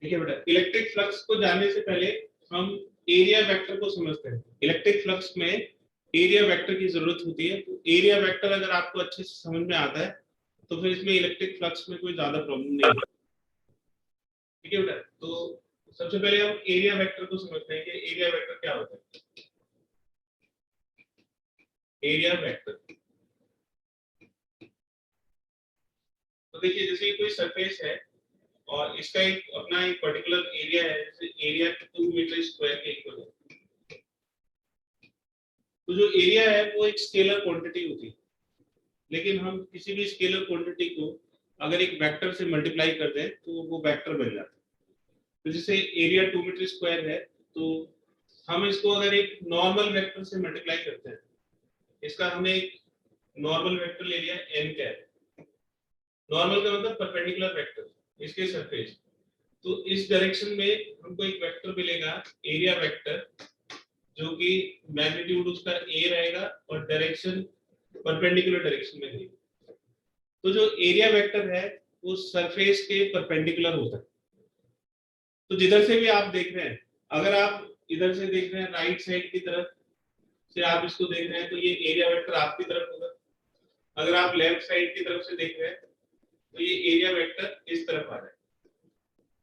ठीक है बेटा, इलेक्ट्रिक फ्लक्स को जानने से पहले हम एरिया वेक्टर को समझते हैं। इलेक्ट्रिक फ्लक्स में एरिया वेक्टर की जरूरत होती है। तो एरिया वेक्टर अगर आपको अच्छे से समझ में आता है तो फिर इसमें इलेक्ट्रिक फ्लक्स में कोई ज्यादा प्रॉब्लम नहीं है। ठीक है बेटा, तो सबसे पहले हम एरिया वेक्टर को समझते हैं कि एरिया वेक्टर क्या होता है। एरिया वेक्टर, तो देखिए जैसे कोई सरफेस है और इसका एक अपना एक पर्टिकुलर एरिया है, जैसे एरिया 2 मीटर स्क्वायर के इक्वल है। तो जो एरिया है वो एक स्केलर क्वांटिटी होती है, लेकिन हम किसी भी स्केलर क्वांटिटी को अगर एक वेक्टर से मल्टीप्लाई कर दें तो वो वेक्टर बन जाता है। तो जैसे एरिया 2 मीटर स्क्वायर है, तो हम इसको अगर एक नॉर्मल वेक्टर से मल्टीप्लाई करते हैं, इसका हमने एक नॉर्मल वेक्टर ले लिया n कैप। नॉर्मल का मतलब परपेंडिकुलर वेक्टर, इसके सरफेस। तो इस डायरेक्शन में हमको एक वेक्टर मिलेगा एरिया वेक्टर, जो कि मैग्नीट्यूड उसका a रहेगा और डायरेक्शन परपेंडिकुलर डायरेक्शन में रहेगी। तो जो एरिया वेक्टर है वो सरफेस के परपेंडिकुलर होता है। तो जिधर से भी आप देख रहे हैं, अगर आप इधर से देख रहे हैं राइट साइड की तरफ से आप इसको देख रहे हैं तो ये एरिया वेक्टर आपकी तरफ होगा। अगर आप लेफ्ट साइड की तरफ से देख रहे हैं तो ये एरिया वेक्टर इस तरफ आ रहा है।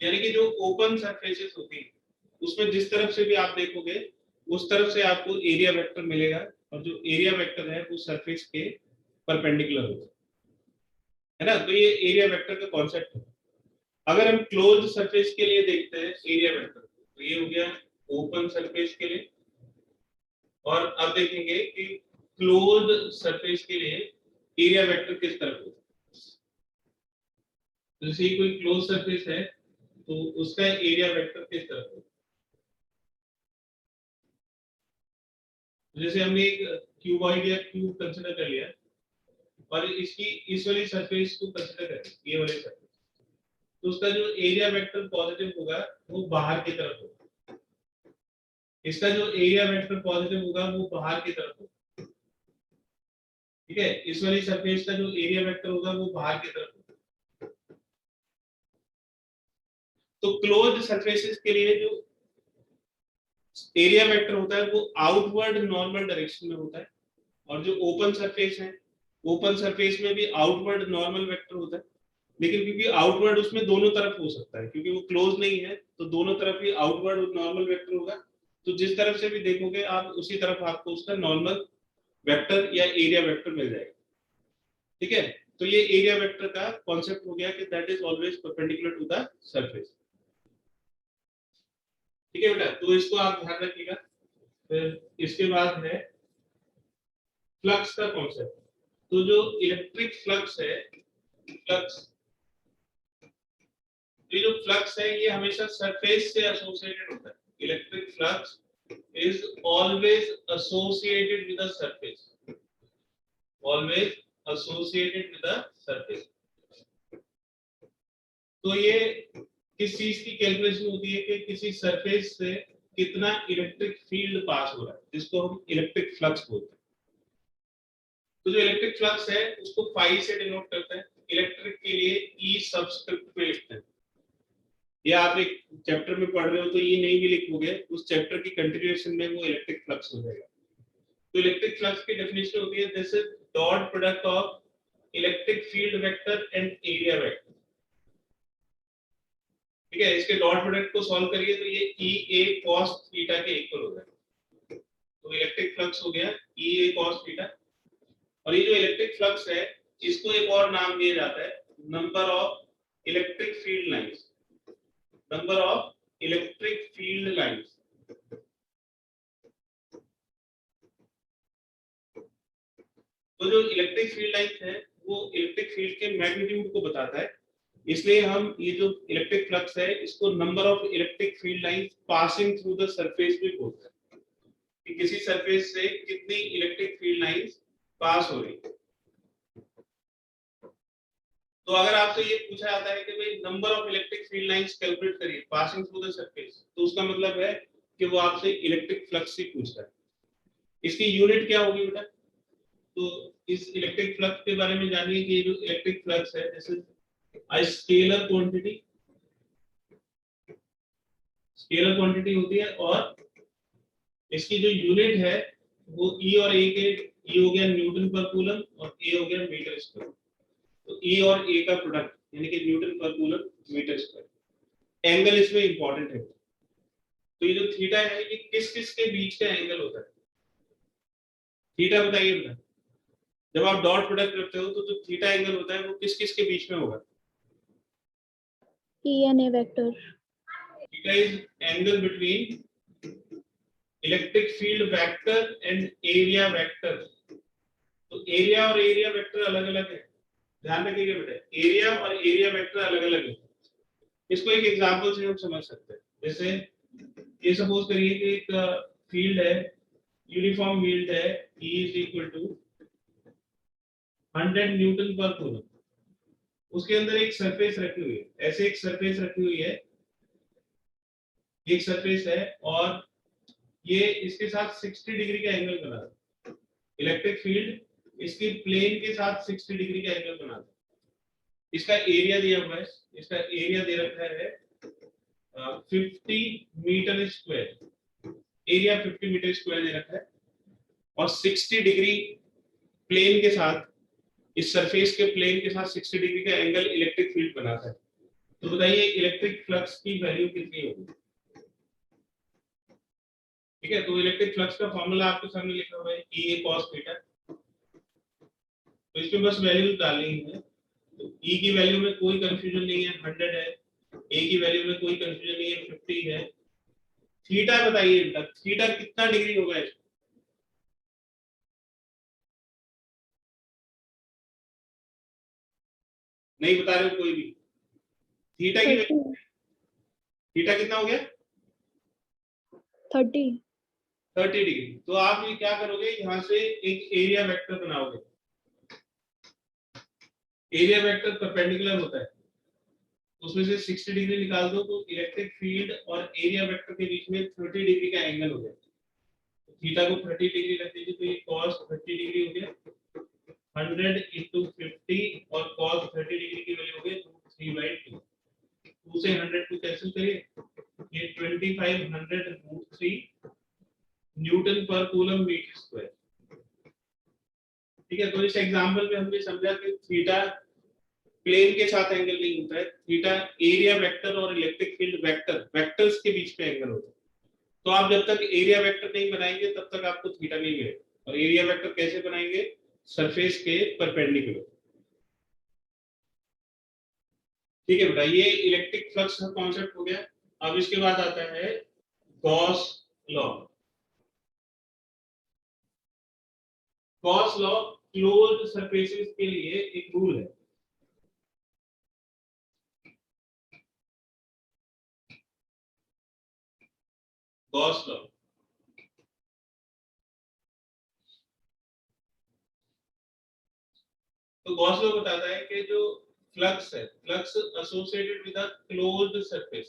यानी कि जो ओपन सरफेसेस होती है उसमें जिस तरफ से भी आप देखोगे उस तरफ से आपको एरिया वेक्टर मिलेगा, और जो एरिया वेक्टर है वो सरफेस के परपेंडिकुलर होता है ना। तो ये एरिया वेक्टर का कॉन्सेप्ट है। अगर हम क्लोज्ड सरफेस के लिए देखते हैं एरिया वेक्टर, तो ये हो गया ओपन सरफेस के लिए। और अब देखेंगे कि क्लोज्ड सरफेस के लिए एरिया वेक्टर किस तरफ होता है। जैसे कोई क्लोज सरफेस है तो उसका एरिया वेक्टर किस तरफ होता है। जैसे हमने एक क्यूबॉइड या क्यूब कंसीडर कर लिया और इसकी इस वाली सरफेस को कंसीडर करें, ये वाली सरफेस, तो उसका जो एरिया वेक्टर पॉजिटिव होगा वो बाहर की तरफ होगा। इसका जो एरिया वेक्टर पॉजिटिव होगा वो बाहर की तरफ होगा। ठीक है, इस वाली सरफेस का जो एरिया वेक्टर होगा वो बाहर की तरफ होगा। तो क्लोज्ड सरफेसेस के लिए जो एरिया वेक्टर होता है वो आउटवर्ड नॉर्मल डायरेक्शन में होता है, और जो ओपन सरफेस है ओपन सरफेस में भी आउटवर्ड नॉर्मल वेक्टर होता है। लेकिन क्योंकि आउटवर्ड उसमें दोनों तरफ हो सकता है, क्योंकि वो क्लोज नहीं है तो दोनों तरफ ही आउटवर्ड नॉर्मल वेक्टर होगा। तो जिस तरफ से भी देखोगे आप उसी तरफ आपको उसका नॉर्मल वेक्टर या एरिया वेक्टर मिल जाएगा। ठीक है, तो ये एरिया वेक्टर का कॉन्सेप्ट हो गया कि that is always perpendicular to the surface. ठीक है बेटा, तो इसको आप ध्यान रखिएगा। फिर इसके बाद है फ्लक्स का कॉन्सेप्ट। तो जो इलेक्ट्रिक फ्लक्स है, फ्लक्स, ये जो फ्लक्स है ये हमेशा सरफेस से एसोसिएटेड होता है। Electric flux is always associated with the surface, always associated with the surface. तो ये किस चीज की कैलकुलेशन होती है कि किसी सरफेस से कितना इलेक्ट्रिक फील्ड पास हो रहा है, जिसको हम इलेक्ट्रिक फ्लक्स बोलते हैं। तो जो इलेक्ट्रिक फ्लक्स है उसको फाई से डिनोट करते हैं। इलेक्ट्रिक के लिए ई सबस्क्रिप्ट में लिखते हैं। ये आप एक चैप्टर में पढ़ रहे हो तो ये नहीं भी लिखोगे, उस चैप्टर की कंटिन्यूएशन में वो इलेक्ट्रिक फ्लक्स हो जाएगा। तो इलेक्ट्रिक फ्लक्स की डेफिनेशन होती है this is dot product of electric field vector and area vector. ठीक है, इसके डॉट प्रोडक्ट को सॉल्व करिए तो ये ई ए cos थीटा के इक्वल हो जाएगा। तो इलेक्ट्रिक फ्लक्स हो गया ई ए cos थीटा। और ये जो इलेक्ट्रिक फ्लक्स है इसको एक और नाम दिया जाता है number of electric field lines, number of electric field lines. तो जो इलेक्ट्रिक फील्ड लाइंस है वो इलेक्ट्रिक फील्ड के मैग्नीट्यूड को बताता है। इसलिए हम ये जो इलेक्ट्रिक फ्लक्स है इसको number of electric field lines passing through the surface भी बोलते हैं, कि किसी सरफेस से कितनी इलेक्ट्रिक फील्ड लाइंस पास हो रही है। तो अगर आपसे ये पूछा जाता है कि भाई number of electric field lines calculate करिए पासिंग थ्रू द सरफेस, तो उसका मतलब है कि वो आपसे इलेक्ट्रिक फ्लक्स ही पूछ रहा है। इसकी यूनिट क्या होगी बेटा? तो इस इलेक्ट्रिक फ्लक्स के बारे में जानिए कि ये जो इलेक्ट्रिक फ्लक्स है this is a scalar quantity, scalar quantity होती है, और इसकी जो यूनिट है वो ई और ए के, ई हो गया न्यूटन पर कूलम और ए हो गया मीटर स्क्वायर। तो ई और ए का प्रोडक्ट यानी कि Newton per coulomb metre square. Angle इसमें इंपॉर्टेंट है। तो ये जो थीटा है ये किस किस के बीच का एंगल होता है? थीटा बताइए बेटा, जब आप डॉट प्रोडक्ट करते हो तो जो थीटा एंगल होता है वो किस किस के बीच में होगा? E and A vector. Theta is angle between electric field vector and area vector. तो एरिया और एरिया वेक्टर अलग अलग है, ध्यान रखिएगा बेटा, एरिया और एरिया वेक्टर अलग अलग है। इसको एक एग्जांपल से हम समझ सकते हैं। जैसे ये सपोज करिए कि एक फील्ड है, यूनिफॉर्म फील्ड है, E is equal to 100 newton per coulomb. उसके अंदर एक सरफेस रखी हुई है, ऐसे एक सरफेस रखी हुई है, एक सरफेस है, और ये इसके साथ 60 डिग्री का एंगल बना रहा है। इलेक्ट्रिक फील्ड इसके प्लेन के साथ 60 डिग्री का एंगल बना रहा है। इसका एरिया दिया हुआ है, इसका एरिया दे रखा है 50 metre square, area 50 metre square दे रखा है, और 60 डिग्री प्लेन के साथ, इस सरफेस के प्लेन के साथ 60 डिग्री का एंगल इलेक्ट्रिक फील्ड बनाता है। तो बताइए इलेक्ट्रिक फ्लक्स की वैल्यू कितनी होगी? ठीक है, तो इलेक्ट्रिक फ्लक्स का फॉर्मूला आपके सामने लिखा हुआ है, E A cos थीटा। तो इसमें बस वैल्यू डालनी है। तो E की वैल्यू में कोई कंफ्यूजन नहीं है, 100 है। A की वैल्यू में कोई कंफ्यूजन नहीं है, 50 है। थीटा बताइए बेटा, थीटा कितना डिग्री होगा इसमें? नहीं बता रहे हो कोई भी? थीटा की 30. थीटा कितना हो गया? 30. 30 डिग्री। तो आप ये क्या करोगे, यहाँ से एक एरिया वेक्टर बनाओगे। एरिया वेक्टर परपेंडिकुलर होता है, उसमें से 60 डिग्री निकाल दो, तो इलेक्ट्रिक फील्ड और एरिया वेक्टर के बीच में 30 डिग्री का एंगल हो गया। तो थीटा को 30 डिग्री रख दीजिए, तो ये cos 30 डिग्री हो गया। 100 into 50 और cos 30 डिग्री की वैल्यू हो गई 3/2। 2 से 100 को कैंसिल करिए, ये 2500√3 Newton per coulomb metre square. ठीक है, तो इस एग्जांपल में हमने समझा कि थीटा प्लेन के साथ एंगल नहीं होता है, थीटा एरिया वेक्टर और इलेक्ट्रिक फील्ड वेक्टर, वेक्टर्स के बीच में एंगल होता है। तो आप जब तक एरिया वेक्टर नहीं बनाएंगे तब तक आपको थीटा नहीं मिलेगा। और एरिया वेक्टर कैसे बनाएंगे? सरफेस के परपेंडिकुलर। ठीक है बेटा, ये इलेक्ट्रिक फ्लक्स का कॉन्सेप्ट हो गया। अब इसके बाद आता है Gauss law. Gauss law closed surfaces के लिए एक रूल है। गॉस लॉ, तो गॉस लॉ बताता है कि जो फ्लक्स है, flux associated with a closed surface,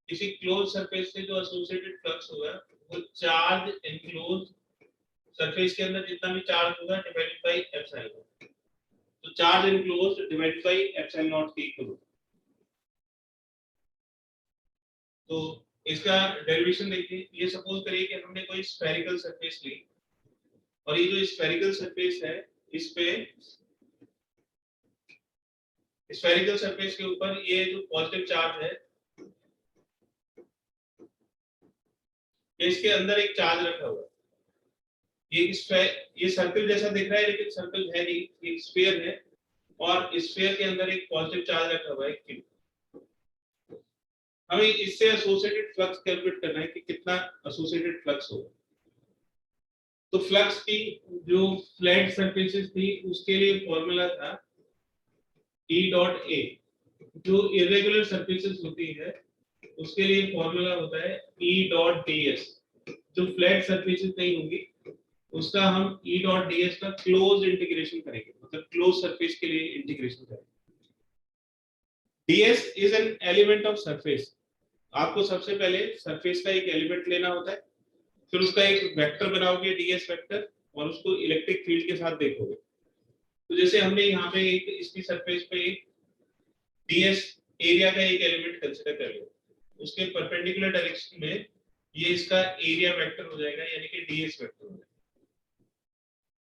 किसी क्लोज सरफेस से जो एसोसिएटेड फ्लक्स होगा वो चार्ज एनक्लोज सरफेस के अंदर जितना भी चार्ज होगा डिवाइडेड बाय एप्सिलॉन। तो charge enclose divided by epsilon not के इक्वल होगा। तो इसका डेरिवेशन देखिए, ये सपोज करिए कि हमने कोई स्फेरिकल सरफेस ली, और ये जो स्फेरिकल सरफेस है, इस पे स्फेरिकल सरफेस के ऊपर ये जो पॉजिटिव चार्ज है, इसके अंदर एक चार्ज रखा हुआ है। ये सर्कल जैसा दिख रहा है लेकिन सर्कल है नहीं, एक स्फीयर है, और स्फीयर के अंदर एक पॉजिटिव चार्ज रखा हुआ है Q। हमें इससे एसोसिएटेड फ्लक्स कैलकुलेट करना है कि कितना एसोसिएटेड फ्लक्स होगा। तो फ्लक्स की जो फ्लैट सरफेसेस थी उसके लिए फॉर्मूला था E डॉट A। जो इरेगुलर सरफेसेस होती है उसके लिए फॉर्मूला होता है E डॉट ds। जो फ्लैट सरफेसेस नहीं होंगी उसका हम E डॉट ds का क्लोज इंटीग्रेशन करेंगे, मतलब क्लोज सरफेस के लिए इंटीग्रेशन करेंगे। ds is an element of surface. आपको सबसे पहले सरफेस का एक एलिमेंट लेना होता है, फिर उसका एक वेक्टर बनाओगे ds वेक्टर, और उसको इलेक्ट्रिक फील्ड के साथ देखोगे। तो जैसे हमने यहाँ पे एक इसकी सरफेस पे एक ds एरिया का एक एलिमेंट कंसीडर कर लिया, उसके परपेंडिकुलर डायरेक्शन में ये इसका एरिया वेक्टर हो जाएगा, यानी कि ds वेक्टर हो जाएगा।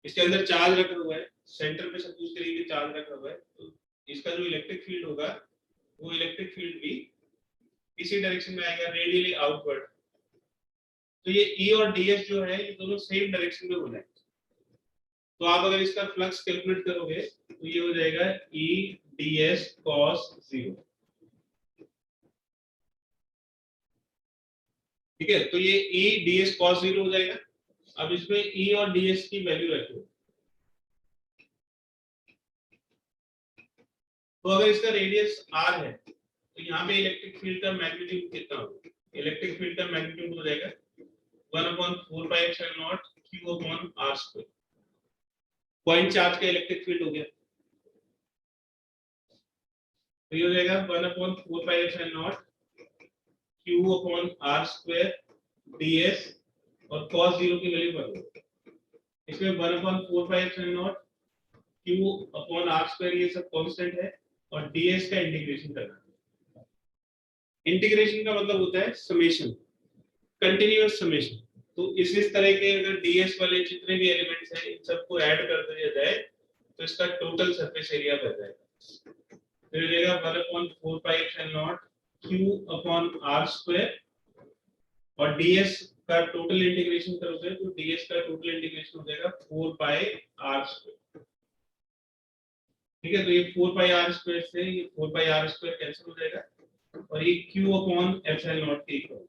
इसके अंदर चार्ज रखा हुआ है, सेंटर पे सपोज करिए कि चार्ज रखा हुआ है, तो इसका जो इलेक्ट्रिक फील्ड होगा वो इलेक्ट्रिक फील्ड भी इसी डायरेक्शन में आएगा, रेडियली आउटवर्ड। तो ये E और ds जो है ये दोनों सेम डायरेक्शन में हो जाएंगे। तो आप अगर इसका फ्लक्स कैलकुलेट करोगे तो ये हो जाएगा E ds cos 0। ठीक है, तो ये E ds cos 0 हो जाएगा। अब इसमें E और ds की वैल्यू रखो, तो अगर इसका रेडियस r है तो यहाँ पे इलेक्ट्रिक फील्ड का मैग्नीट्यूड कितना होगा? इलेक्ट्रिक फील्ड का मैग्नीट्यूड हो जाएगा 1/4πε0 q/r²। पॉइंट चार्ज का इलेक्ट्रिक फील्ड हो गया, तो ये हो जाएगा 1/4πε0 q/r² ds और cos 0 की वैल्यू पता है। इसमें 1/4πε0 q/r² ये सब कांस्टेंट है और ds का इंटीग्रेशन करना है। इंटीग्रेशन का मतलब होता है समेशन, कंटीन्यूअस समेशन। तो इस तरह के अगर ds वाले जितने भी एलिमेंट्स हैं इन सबको ऐड कर दिया जाए तो इसका टोटल सरफेस एरिया बन जाएगा। तो ये देगा 1/4πε0 q/r² और ds का टोटल इंटीग्रेशन करोगे तो ds का टोटल इंटीग्रेशन हो जाएगा 4πr²। ठीक है, तो ये 4πr² से ये 4πr² कैंसिल हो जाएगा और ये q/ε0 के इक्वल।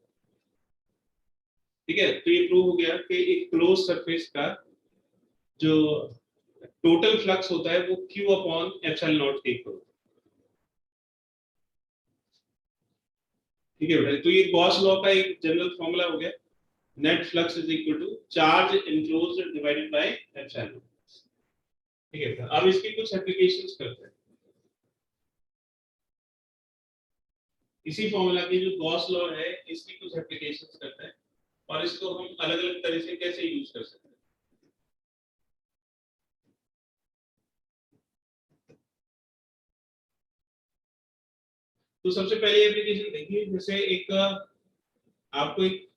ठीक है, तो ये प्रूव हो गया कि एक क्लोज सरफेस का जो टोटल फ्लक्स होता है वो q/ε0 के इक्वल। ठीक है बेटा, तो ये गॉस लॉ का एक जनरल फॉर्मूला हो गया, net flux is equal to charge enclosed divided by epsilon. ठीक है, अब इसकी कुछ एप्लीकेशंस करते हैं। इसी फॉर्मूला की जो गॉस लॉ है इसकी कुछ एप्लीकेशंस करते हैं और इसको हम अलग-अलग तरह से कैसे यूज कर सकते हैं। तो सबसे पहले एप्लीकेशन देखिए, जैसे एक आपको एक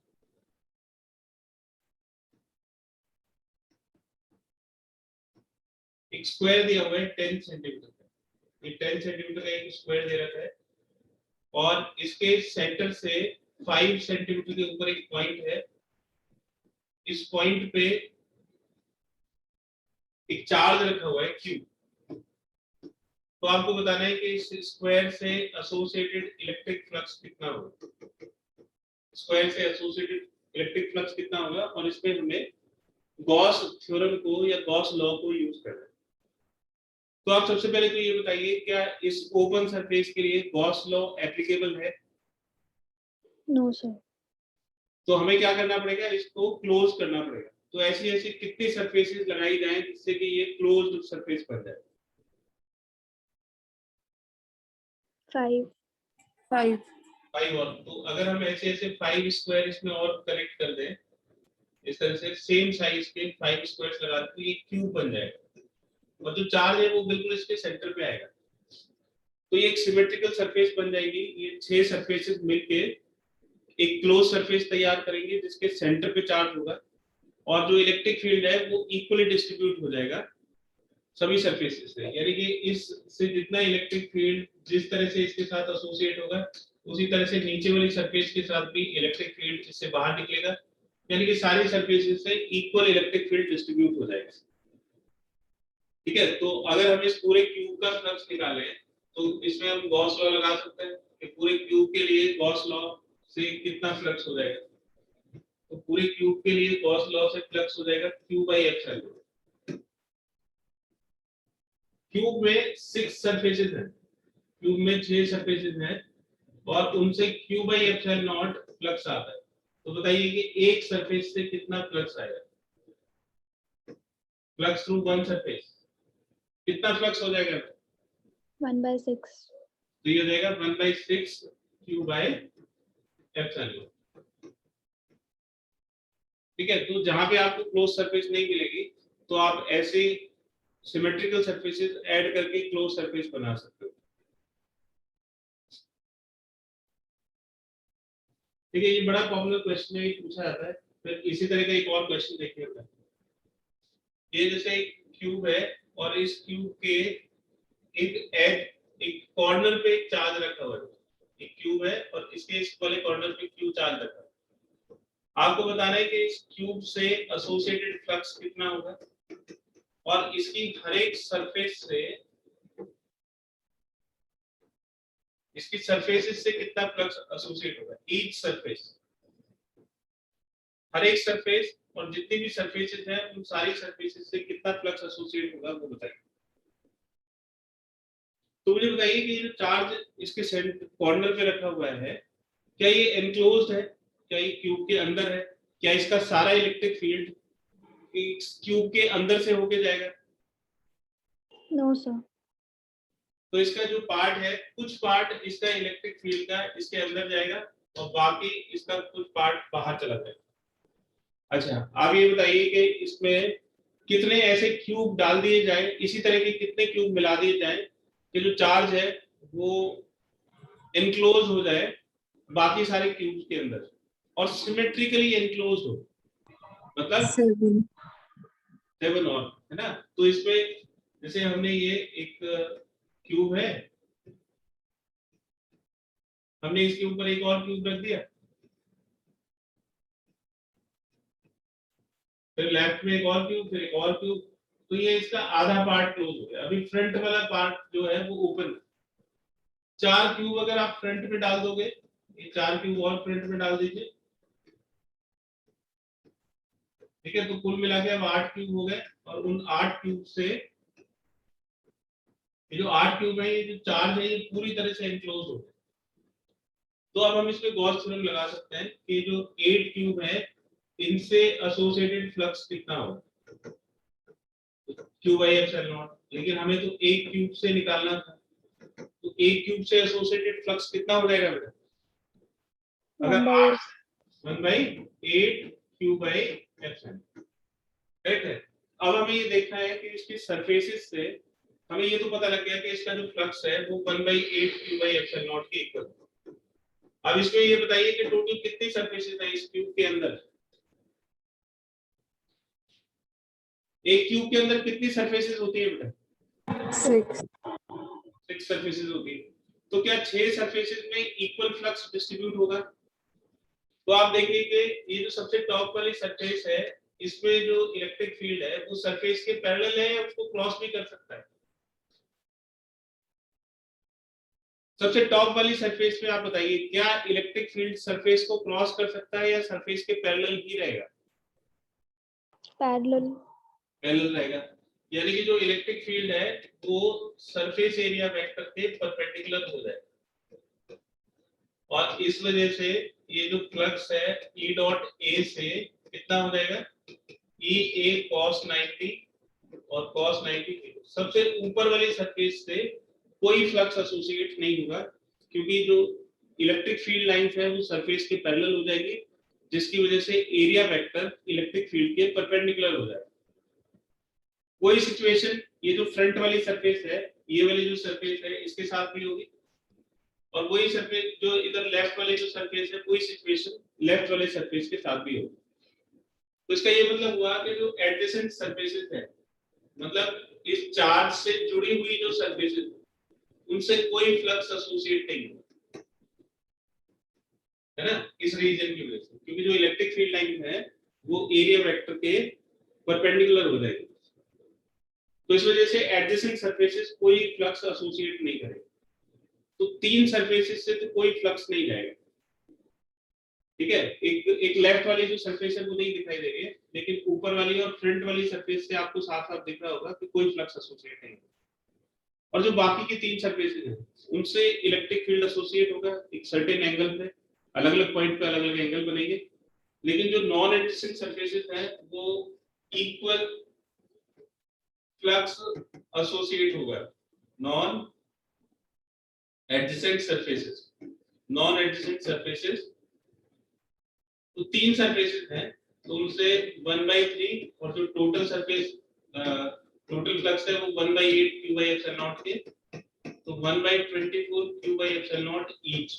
स्क्वायर दिया हुआ है 10 सेंटीमीटर का। ये 10 सेंटीमीटर का एक स्क्वायर दे रखा है और इसके सेंटर से 5 सेंटीमीटर के ऊपर एक पॉइंट है। इस पॉइंट पे एक चार्ज रखा हुआ है Q। तो आपको बताना है कि इस स्क्वायर से एसोसिएटेड इलेक्ट्रिक फ्लक्स कितना होगा। स्क्वायर से एसोसिएटेड इलेक्ट्रिक फ्लक्स कितना होगा और इसमें हमें गॉस थ्योरम को या गॉस लॉ को यूज करना है। तो आप सबसे पहले तो ये बताइए, क्या इस ओपन सरफेस के लिए गॉस लॉ एप्लीकेबल है? No sir. तो हमें क्या करना पड़ेगा, इसको क्लोज करना पड़ेगा। तो ऐसी ऐसी कितनी सरफेसेस लगाई जाएं जिससे कि ये क्लोज्ड सरफेस बन जाए? 5 और तो अगर हम ऐसे ऐसे 5 स्क्वायर इसमें और कनेक्ट कर दें, इस तरह से सेम साइज के 5 स्क्वायर्स लगा दें तो ये क्यूब बन जाएगा और जो चार्ज है वो बिल्कुल इसके सेंटर पे आएगा। तो ये एक सिमेट्रिकल सरफेस बन जाएगी। ये 6 सरफेसेस मिलके एक क्लोज सरफेस तैयार करेंगे जिसके सेंटर पे चार्ज होगा और जो इलेक्ट्रिक फील्ड है वो इक्वली डिस्ट्रीब्यूट हो जाएगा सभी सरफेसेस से। यानी कि इस से जितना इलेक्ट्रिक फील्ड जिस तरह से इसके साथ एसोसिएट होगा उसी तरह से नीचे वाली सरफेस के साथ भी इलेक्ट्रिक फील्ड इससे बाहर निकलेगा, यानी कि सारी सरफेसेस से इक्वल इलेक्ट्रिक फील्ड डिस्ट्रीब्यूट हो जाएगा। ठीक है, तो अगर हम इस पूरे क्यूब का फ्लक्स निकालें तो इसमें हम गॉस लॉ लगा सकते हैं कि पूरे क्यूब के लिए गॉस लॉ से कितना फ्लक्स हो जाएगा। तो पूरे क्यूब के लिए गॉस लॉ से फ्लक्स हो जाएगा q/ε। क्यूब में 6 सरफेसेस हैं, क्यूब में 6 सरफेसेस हैं और उनसे q/ε0 फ्लक्स आता है। तो बताइए कि एक सरफेस से कितना फ्लक्स आएगा? फ्लक्स थ्रू वन सरफेस कितना फ्लक्स हो जाएगा? 1/6। तो ये हो जाएगा 1/6 q/ε। ठीक है, तो जहां पे आपको क्लोज सरफेस नहीं मिलेगी तो आप ऐसे सिमेट्रिकल सरफेसेस ऐड करके क्लोज सरफेस बना सकते हो। देखिए ये बड़ा पॉपुलर क्वेश्चन है, पूछा जाता है। फिर इसी तरह का एक और क्वेश्चन देखिए होता है। ये जैसे एक क्यूब है और इस क्यूब के एक कॉर्नर पे एक चार्ज रखा हुआ है। एक क्यूब है और इसके इस वाले कॉर्नर पे क्यूब चार्ज रखा है। आपको बताना है कि इस क्यूब से एसोसिएटेड फ्लक्स कितना होगा और इसकी हर एक सरफेस से, इसकी सरफेसेस से कितना फ्लक्स एसोसिएट होगा। ईच सरफेस, हर एक सरफेस और जितनी भी सरफेसेस हैं उन सारी सरफेसेस से कितना फ्लक्स एसोसिएट होगा वो बताइए। तो मुझे बताइए कि ये जो चार्ज इसके सेंटर कॉर्नर पे रखा हुआ है, क्या ये एनक्लोज्ड है, क्या ये क्यूब के अंदर है, क्या इसका सारा इलेक्ट्रिक फील्ड इस क्यूब के अंदर से होके जाएगा? No sir. तो इसका जो पार्ट है, कुछ पार्ट इसका इलेक्ट्रिक फील्ड का इसके अंदर जाएगा और बाकी इसका कुछ पार्ट बाहर चला जाएगा। अच्छा, आप ये बताइए कि इसमें कितने ऐसे क्यूब डाल दिए जाए, इसी तरह के कितने क्यूब मिला दिए जाए कि जो चार्ज है वो एनक्लोज हो जाए बाकी सारे क्यूब्स के अंदर और सिमेट्रिकली एनक्लोज हो, मतलब 7 और, है ना। तो इसमें जैसे हमने ये एक क्यूब है, हमने इसके ऊपर एक और क्यूब रख दिया, फिर लेफ्ट में एक और क्यूब, फिर एक और क्यूब, तो ये इसका आधा पार्ट क्लोज हो गया। अभी फ्रंट वाला पार्ट जो है वो ओपन। 4 क्यूब अगर आप फ्रंट में डाल दोगे, ये 4 क्यूब और फ्रंट में डाल दीजिए, ठीक है। तो कुल मिला के अब 8 क्यूब हो गए और उन 8 क्यूब से ये जो 8 क्यूब है, ये जो चार्ज है ये पूरी तरह से एनक्लोज हो गए। तो अब हम इसमें गॉस थ्योरम लगा सकते हैं कि जो 8 क्यूब है इनसे एसोसिएटेड फ्लक्स कितना होगा, क्यू बाई एप्सिलॉन नॉट। लेकिन हमें तो एक क्यूब से निकालना था, तो एक क्यूब से एसोसिएटेड फ्लक्स कितना हो जाएगा बेटा? अगर 8 1/8 क्यू बाई एप्सिलॉन, करेक्ट है। अब हमें ये देखना है कि इसकी सरफेसेस से हमें ये तो पता लग गया कि इसका जो फ्लक्स है वो 1/8 क्यू बाई एप्सिलॉन नॉट के इक्वल। अब इसमें ये बताइए कि टोटल कितनी सरफेसेस हैं इस क्यूब के अंदर। एक क्यूब के अंदर कितनी सरफेसेस होती है बेटा? 6 सरफेसेस होती है। तो क्या 6 सरफेसेस में इक्वल फ्लक्स डिस्ट्रीब्यूट होगा? तो आप देखिए कि ये जो सबसे टॉप वाली सरफेस है, इसमें जो इलेक्ट्रिक फील्ड है वो सरफेस के पैरेलल है या उसको क्रॉस भी कर सकता है। सबसे टॉप वाली सरफेस पे आप बताइए, क्या इलेक्ट्रिक फील्ड सरफेस को क्रॉस कर सकता है या सरफेस के पैरेलल ही रहेगा? पैरेलल। पैरेलल रहेगा, यानी कि जो इलेक्ट्रिक फील्ड है वो सरफेस एरिया वेक्टर के परपेंडिकुलर हो जाएगा और इस वजह से ये जो फ्लक्स है E डॉट A से कितना हो जाएगा, E A cos 90 और cos 90 सबसे ऊपर वाली सरफेस से कोई फ्लक्स एसोसिएट नहीं होगा क्योंकि जो इलेक्ट्रिक फील्ड लाइंस है वो सरफेस के पैरेलल हो जाएगी, जिसकी वजह से एरिया वेक्टर इलेक्ट्रिक फील्ड के परपेंडिकुलर हो जाएगा। कोई सिचुएशन ये जो फ्रंट वाली सरफेस है, ये वाली जो सरफेस है इसके साथ भी होगी और वही सरफेस जो इधर लेफ्ट वाले जो सरफेस है, कोई सिचुएशन लेफ्ट वाले सरफेस के साथ भी होगी। तो इसका ये मतलब हुआ कि जो एडजेसेंट सरफेसेस है, मतलब इस चार्ज से जुड़ी हुई जो सरफेसेस उनसे कोई फ्लक्स एसोसिएट नहीं होगा, है ना, इस रीजन की वजह से, क्योंकि जो इलेक्ट्रिक फील्ड लाइन है वो एरिया वेक्टर के परपेंडिकुलर हो जाएगी। तो इस वजह से एडजेसेंट सरफेसेस कोई फ्लक्स एसोसिएट नहीं करेंगे। तो 3 सरफेसेस से तो कोई फ्लक्स नहीं जाएगा, ठीक है। एक लेफ्ट वाली जो सरफेस है वो नहीं दिखाई दे रही है, लेकिन ऊपर वाली और फ्रंट वाली सरफेस से आपको साफ साफ दिख रहा होगा कि कोई फ्लक्स एसोसिएट नहीं है। और जो बाकी की 3 सरफेसेस हैं उनसे इलेक्ट्रिक फील्ड एसोसिएट होगा एक सर्टेन एंगल पे, अलग अलग पॉइंट पे अलग अलग एंगल बनेंगे। लेकिन जो नॉन एडजेसेंट सरफेसेस हैं वो इक्वल फ्लक्स एसोसिएट होगा। Non adjacent surfaces, non adjacent surfaces, तो 3 सरफेसेस हैं तो उनसे 1/3 और जो टोटल सरफेस टोटल फ्लक्स है वो 1/8 q by epsilon naught के, तो 1/24 q by epsilon naught each.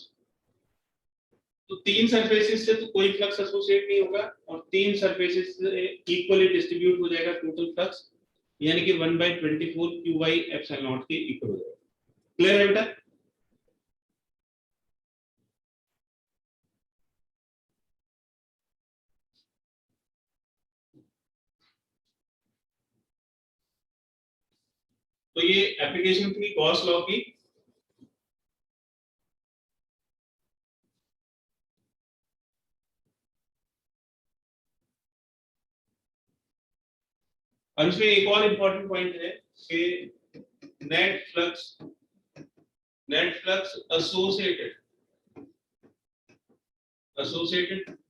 तो 3 सरफेसेस से तो कोई फ्लक्स एसोसिएट नहीं होगा और 3 सरफेसेस से इक्वली डिस्ट्रीब्यूट हो जाएगा टोटल फ्लक्स, यानी कि 1/24 q by epsilon नॉट के इक्वल हो जाएगा। क्लियर है बेटा? तो ये एप्लीकेशन थी गॉस लॉ की। और इसमें एक और इंपॉर्टेंट पॉइंट है कि net flux associated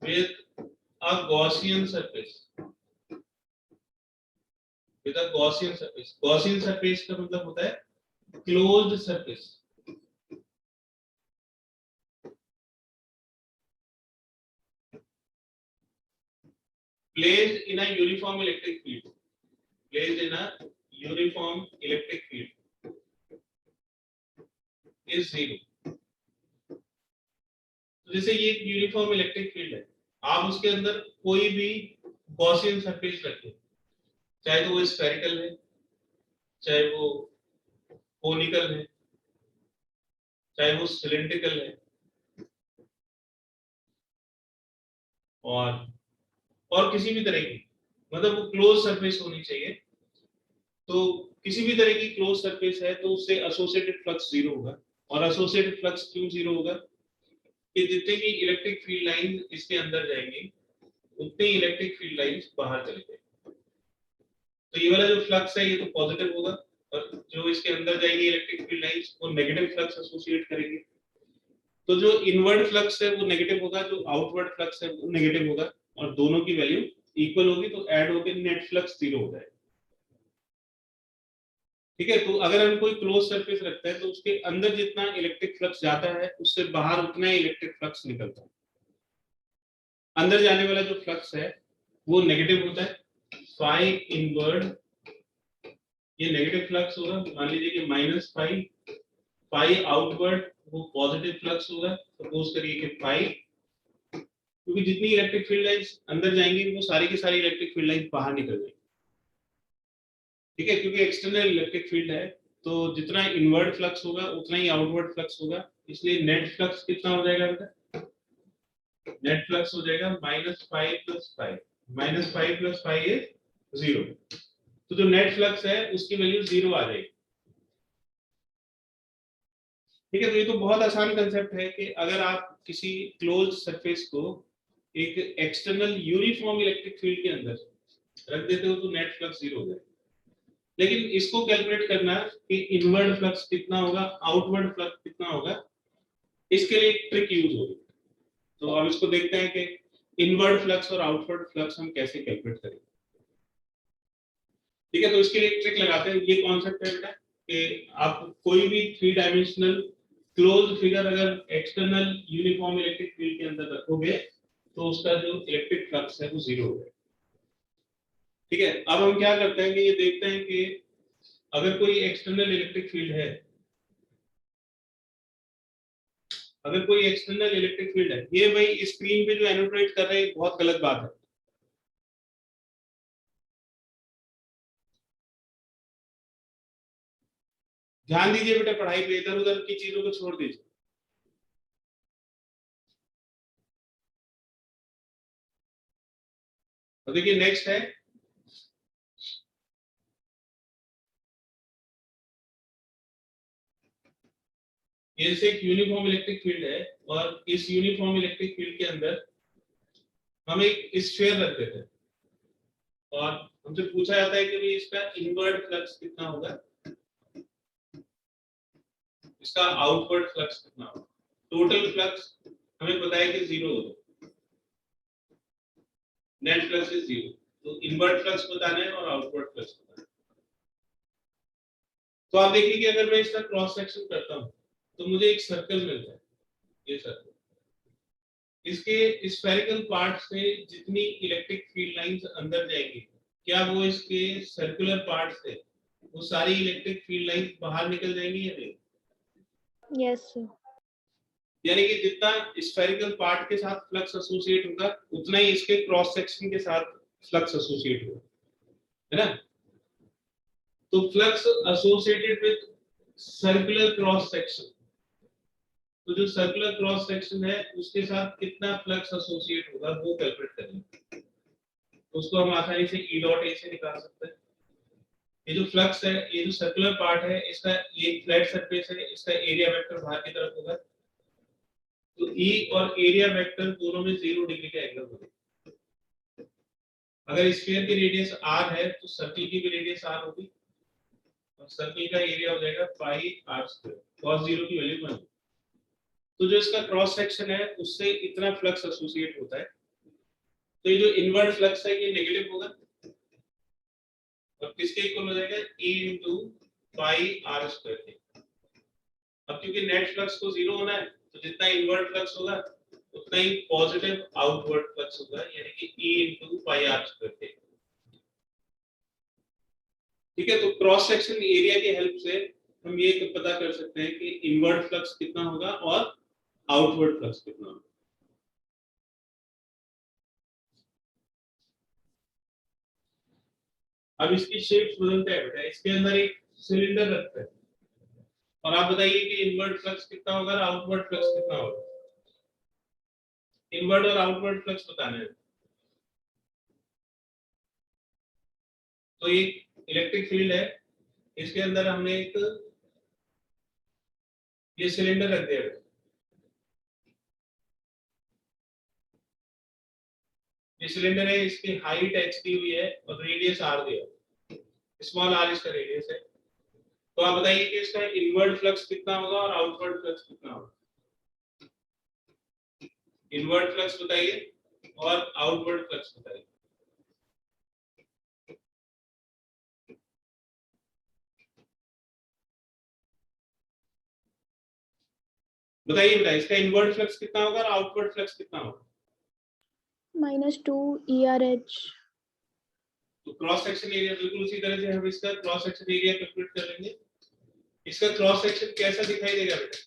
with a Gaussian surface Gaussian surface का मतलब होता है closed surface। placed in a uniform electric field is zero। तो जैसे ये एक यूनिफॉर्म इलेक्ट्रिक फील्ड है, आप उसके अंदर कोई भी गॉसियन सरफेस रखें, चाहे तो वो स्फेरिकल है, चाहे वो कोनिकल है, चाहे वो सिलिंड्रिकल है, और किसी भी तरह की, मतलब वो क्लोज सरफेस होनी चाहिए। तो किसी भी तरह की क्लोज सरफेस है तो उससे एसोसिएटेड फ्लक्स जीरो होगा। और एसोसिएटेड फ्लक्स क्यों जीरो होगा? कि जितने भी इलेक्ट्रिक फील्ड लाइन इसके अंदर जाएंगी उतने इलेक्ट्रिक फील्ड लाइंस बाहर चले जाएंगे। तो ये वाला जो फ्लक्स है ये तो पॉजिटिव होगा, और जो इसके अंदर जाएंगे इलेक्ट्रिक फील्ड लाइंस वो नेगेटिव फ्लक्स एसोसिएट करेंगे। तो जो इनवर्ड फ्लक्स है वो नेगेटिव होगा, जो आउटवर्ड फ्लक्स है वो नेगेटिव होगा, और दोनों की वैल्यू इक्वल होगी, तो ऐड होकर नेट फ्लक्स जीरो हो जाएगा। ठीक है, तो अगर हम कोई क्लोज सरफेस रखते हैं तो उसके अंदर जितना इलेक्ट्रिक फ्लक्स जाता है उससे बाहर उतना ही इलेक्ट्रिक फ्लक्स निकलता है। अंदर जाने वाला जो फ्लक्स है वो नेगेटिव होता है, फाई इनवर्ड ये नेगेटिव फ्लक्स होगा, मान लीजिए कि माइनस फाई आउटवर्ड वो पॉजिटिव फ्लक्स होगा। सपोज करिए कि फाई, क्योंकि जितनी इलेक्ट्रिक फील्ड लाइंस अंदर जाएंगी वो सारी की सारी इलेक्ट्रिक फील्ड लाइंस बाहर निकल जाएंगी। ठीक है, क्योंकि एक्सटर्नल इलेक्ट्रिक फील्ड है तो जितना इनवर्ड फ्लक्स होगा उतना ही आउटवर्ड फ्लक्स होगा, इसलिए नेट फ्लक्स कितना हो जाएगा बेटा? नेट फ्लक्स हो जाएगा -5 + 5 इज 0। तो जो नेट फ्लक्स है उसकी वैल्यू 0 आ जाएगी। ठीक है, तो ये तो बहुत आसान कंसेप्ट है कि अगर आप किसी क्लोज सरफेस को एक एक्सटर्नल यूनिफॉर्म इलेक्ट्रिक फील्ड के अंदर रख देते हो तो नेट फ्लक्स 0 हो जाएगा। लेकिन इसको कैलकुलेट करना कि इनवर्ड फ्लक्स कितना होगा, आउटवर्ड फ्लक्स कितना होगा, इसके लिए एक ट्रिक यूज होगी। तो अब इसको देखते हैं कि इनवर्ड फ्लक्स और आउटवर्ड फ्लक्स हम कैसे कैलकुलेट करेंगे। ठीक है, तो इसके लिए एक ट्रिक लगाते हैं। ये कॉन्सेप्ट है बेटा कि आप कोई भी 3 डायमेंशनल क्लोज फिगर अगर एक्सटर्नल यूनिफॉर्म इलेक्ट्रिक फील्ड के अंदर रखोगे तो उसका जो इलेक्ट्रिक फ्लक्स है वो 0 हो जाएगा। ठीक है, अब हम क्या करते हैं कि ये देखते हैं कि अगर कोई एक्सटर्नल इलेक्ट्रिक फील्ड है, अगर कोई एक्सटर्नल इलेक्ट्रिक फील्ड है, ये भाई स्क्रीन पे जो एनोटेट कर रहे हैं बहुत गलत बात है। ध्यान दीजिए बेटा पढ़ाई पे, इधर उधर की चीजों को छोड़ दीजिए। तो देखिए नेक्स्ट है ये से एक यूनिफॉर्म इलेक्ट्रिक फील्ड है, और इस यूनिफॉर्म इलेक्ट्रिक फील्ड के अंदर हम एक स्फीयर रख देते हैं और हमसे पूछा जाता है कि भाई इसका इनवर्ड फ्लक्स कितना होगा, इसका आउटवर्ड फ्लक्स कितना होगा। टोटल फ्लक्स हमें पता है कि 0 होगा, नेट फ्लक्स इज 0। तो इनवर्ड फ्लक्स बताना है और आउटवर्ड फ्लक्स बताना है। तो आप देखिए कि अगर मैं इसका क्रॉस सेक्शन करता हूं तो मुझे एक सर्कल मिलता है, ये सर्कल। इसके स्फेरिकल पार्ट से जितनी इलेक्ट्रिक फील्ड लाइंस अंदर जाएंगी, क्या वो इसके सर्कुलर पार्ट से वो सारी इलेक्ट्रिक फील्ड लाइंस बाहर निकल जाएंगी या नहीं? Yes, sir. यानी कि जितना स्फेरिकल पार्ट के साथ फ्लक्स एसोसिएट होगा उतना ही इसके क्रॉस सेक्शन के साथ फ्लक्स एसोसिएट होगा, है ना। तो flux associated with circular cross section, तो जो सर्कुलर क्रॉस सेक्शन है उसके साथ कितना फ्लक्स एसोसिएट होगा वो कैलकुलेट करेंगे। तो उसको हम आसानी से E डॉट A से निकाल सकते हैं। ये जो फ्लक्स है, ये जो सर्कुलर पार्ट है, इसका ये फ्लैट सरफेस है, इसका एरिया वेक्टर बाहर की तरफ होगा। तो E और एरिया वेक्टर दोनों में 0 डिग्री का एंगल बनेगा। अगर स्फीयर की रेडियस r है तो सर्कल की भी रेडियस r होगी और सर्कल का एरिया हो जाएगा पाई r स्क्वायर, cos 0 की वैल्यू 1। तो जो इसका क्रॉस सेक्शन है उससे इतना फ्लक्स एसोसिएट होता है। तो ये जो इनवर्ट फ्लक्स है ये नेगेटिव होगा और किसके इक्वल हो जाएगा, E into पाई r स्क्वायर के। अब क्योंकि नेट फ्लक्स को 0 होना है तो जितना इनवर्ट फ्लक्स होगा उतना ही पॉजिटिव आउटवर्ड फ्लक्स होगा, यानी कि E into पाई r स्क्वायर के। ठीक है, तो क्रॉस सेक्शन एरिया की हेल्प से हम ये पता कर सकते हैं कि इनवर्ट फ्लक्स कितना होगा और आउटवर्ड फ्लक्स कितना होगा। अब इसकी शेप्स बदलते हैं बेटा, इसके अंदर एक सिलेंडर रखते हैं और आप बताइए कि इनवर्ट फ्लक्स कितना होगा और आउटवर्ड फ्लक्स कितना होगा। इनवर्ट और आउटवर्ड फ्लक्स बताना है। तो ये इलेक्ट्रिक फील्ड है, इसके अंदर हमने एक ये सिलेंडर रख दिया बेटा। ये सिलेंडर है, इसकी हाइट h दी हुई है और रेडियस r दिया, स्मॉल r इसका रेडियस है। तो आप बताइए कि इसका इनवर्ट फ्लक्स कितना होगा और आउटवर्ड फ्लक्स कितना होगा। इनवर्ट फ्लक्स बताइए और आउटवर्ड फ्लक्स बताइए। बताइए बेटा, इसका इनवर्ट फ्लक्स कितना होगा और आउटवर्ड फ्लक्स कितना होगा। -2 ERH। तो क्रॉस सेक्शन एरिया बिल्कुल उसी तरह से हम इसका क्रॉस सेक्शन एरिया कैलकुलेट कर लेंगे। इसका क्रॉस सेक्शन कैसा दिखाई देगा बेटा,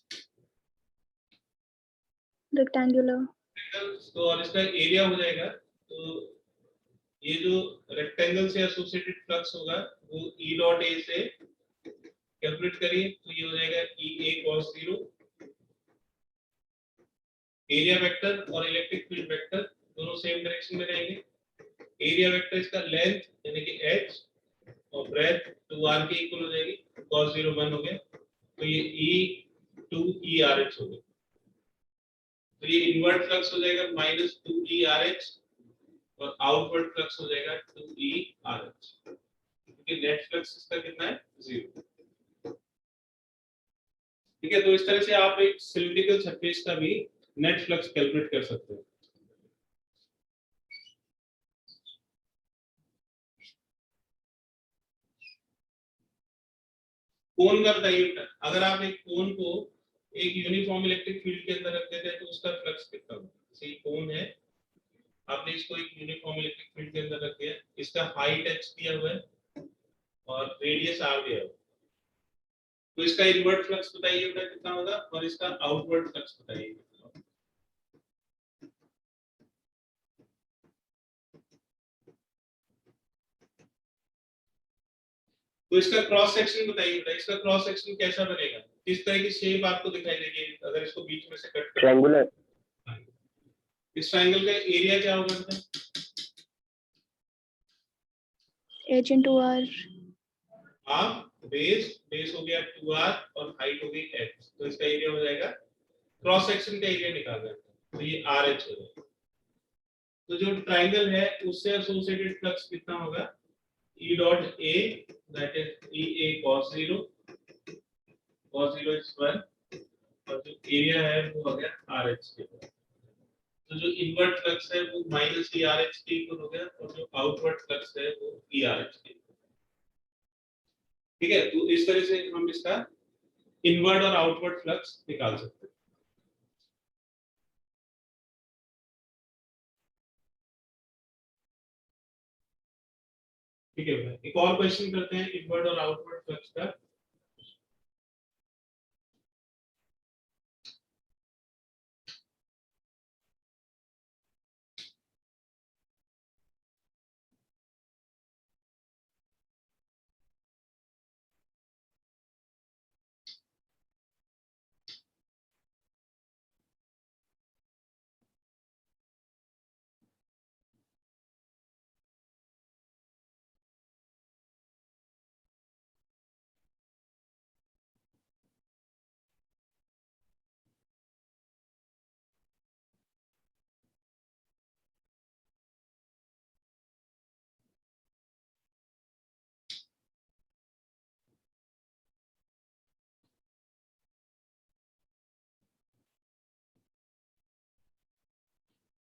रेक्टेंगुलर। तो और इसका एरिया हो जाएगा, तो ये जो रेक्टेंगल से एसोसिएटेड फ्लक्स होगा वो E डॉट A से कैलकुलेट करिए, तो ये हो जाएगा EA cos 0। एरिया वेक्टर और इलेक्ट्रिक फील्ड वेक्टर दोनों सेम डायरेक्शन में रहेंगे। एरिया वेक्टर इसका लेंथ यानी कि h और ब्रेथ 2r के इक्वल हो जाएगी, cos 0 1 हो गया, तो ये E2ERH हो गया। तो ये इनवर्ट फ्लक्स हो जाएगा -2ERH और आउटवर्ड फ्लक्स हो जाएगा 2ERH, क्योंकि नेट फ्लक्स इसका कितना है 0। ठीक है, तो इस तरह से आप एक सिलिंड्रिकल सरफेस का भी नेट फ्लक्स कैलकुलेट कर सकते हैं। कोन का बताइए, अगर आप एक कोन को एक यूनिफॉर्म इलेक्ट्रिक फील्ड के अंदर रख देते हैं तो उसका फ्लक्स कितना होगा। जैसे कोन है, आपने इसको एक यूनिफॉर्म इलेक्ट्रिक फील्ड के अंदर रख दिया, इसका हाइट h दिया हुआ है और रेडियस r दिया हुआ है, तो इसका इनवर्ट फ्लक्स बताइए बेटा कितना होगा और इसका आउटवर्ड फ्लक्स बताइए। तो इसका क्रॉस सेक्शन बताइए बेटा, इसका क्रॉस सेक्शन कैसा बनेगा, किस तरह की शेप आपको दिखाई देगी अगर इसको बीच में से कट करें। ट्रायंगुलर। इस ट्रायंगल का एरिया क्या होगा बेटा, H into R। Half base हो गया 2r और हाइट हो गई h, तो इसका एरिया हो जाएगा, क्रॉस सेक्शन का एरिया निकालना है तो ये RH हो जाएगा। तो जो ट्रायंगल है उससे एसोसिएटेड फ्लक्स कितना होगा, E dot A that is EA cos 0 is 1 और जो एरिया है वो हो गया RH के ऊपर। तो जो इनवर्ट फ्लक्स है वो -ERH के इक्वल हो गया और जो आउटवर्ड फ्लक्स है वो ERH के। ठीक है, तो इस तरह से हम इसका इनवर्ट और आउटवर्ड फ्लक्स निकाल सकते हैं। ठीक है, एक और क्वेश्चन करते हैं इनवर्ट और आउटवर्ड फ्लक्स का।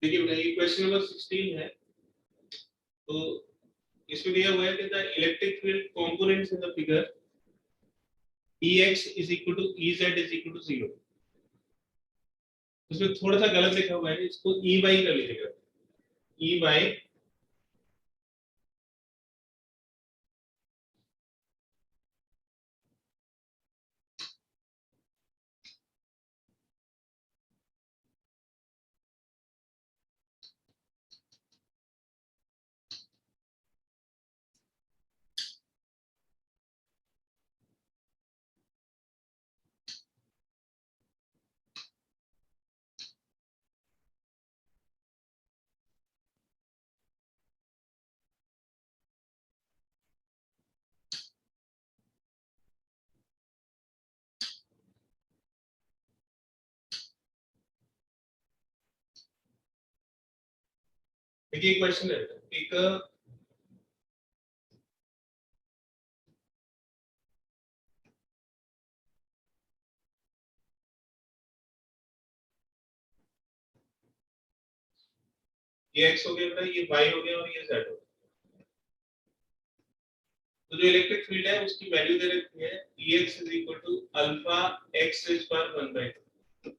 देखिए बेटा ये क्वेश्चन नंबर 16 है। तो इसमें दिया हुआ है कि the electric field components in the figure Ex is equal to Ez is equal to 0। उसमें थोड़ा सा गलत लिखा हुआ है, इसको E by कर लीजिएगा। E by देखिए क्वेश्चन है एक ये x हो गया बेटा, ये y हो गया और ये z हो गया। तो जो इलेक्ट्रिक फील्ड है उसकी वैल्यू दे रखी है Ex is equal to alpha x raised to power 1/2।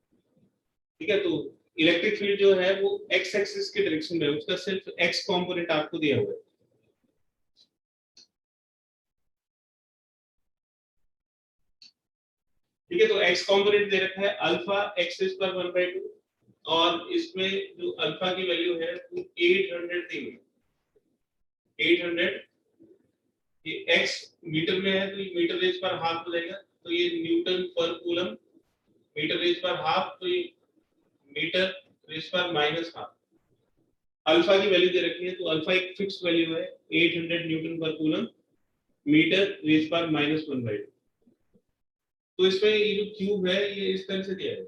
ठीक है, तो इलेक्ट्रिक फील्ड जो है वो x एक्सिस के डायरेक्शन में है, उसका सिर्फ x कंपोनेंट आपको दिया हुआ है। ठीक है, तो x कंपोनेंट दे रखा है alpha x raised to power 1/2 और इसमें जो अल्फा की वैल्यू है वो 800 दी हुई है। 800 ये x मीटर में है तो ये मीटर रेज पर हाफ हो जाएगा, तो ये Newton per coulomb. Metre raise पर हाफ तो ये मीटर रेज पर माइनस हाफ। अल्फा की वैल्यू दे रखी है तो अल्फा एक फिक्स वैल्यू है 800 Newton per coulomb metre raise पर -1/2। तो इसमें ये जो क्यूब है ये इस तरह से दिया है,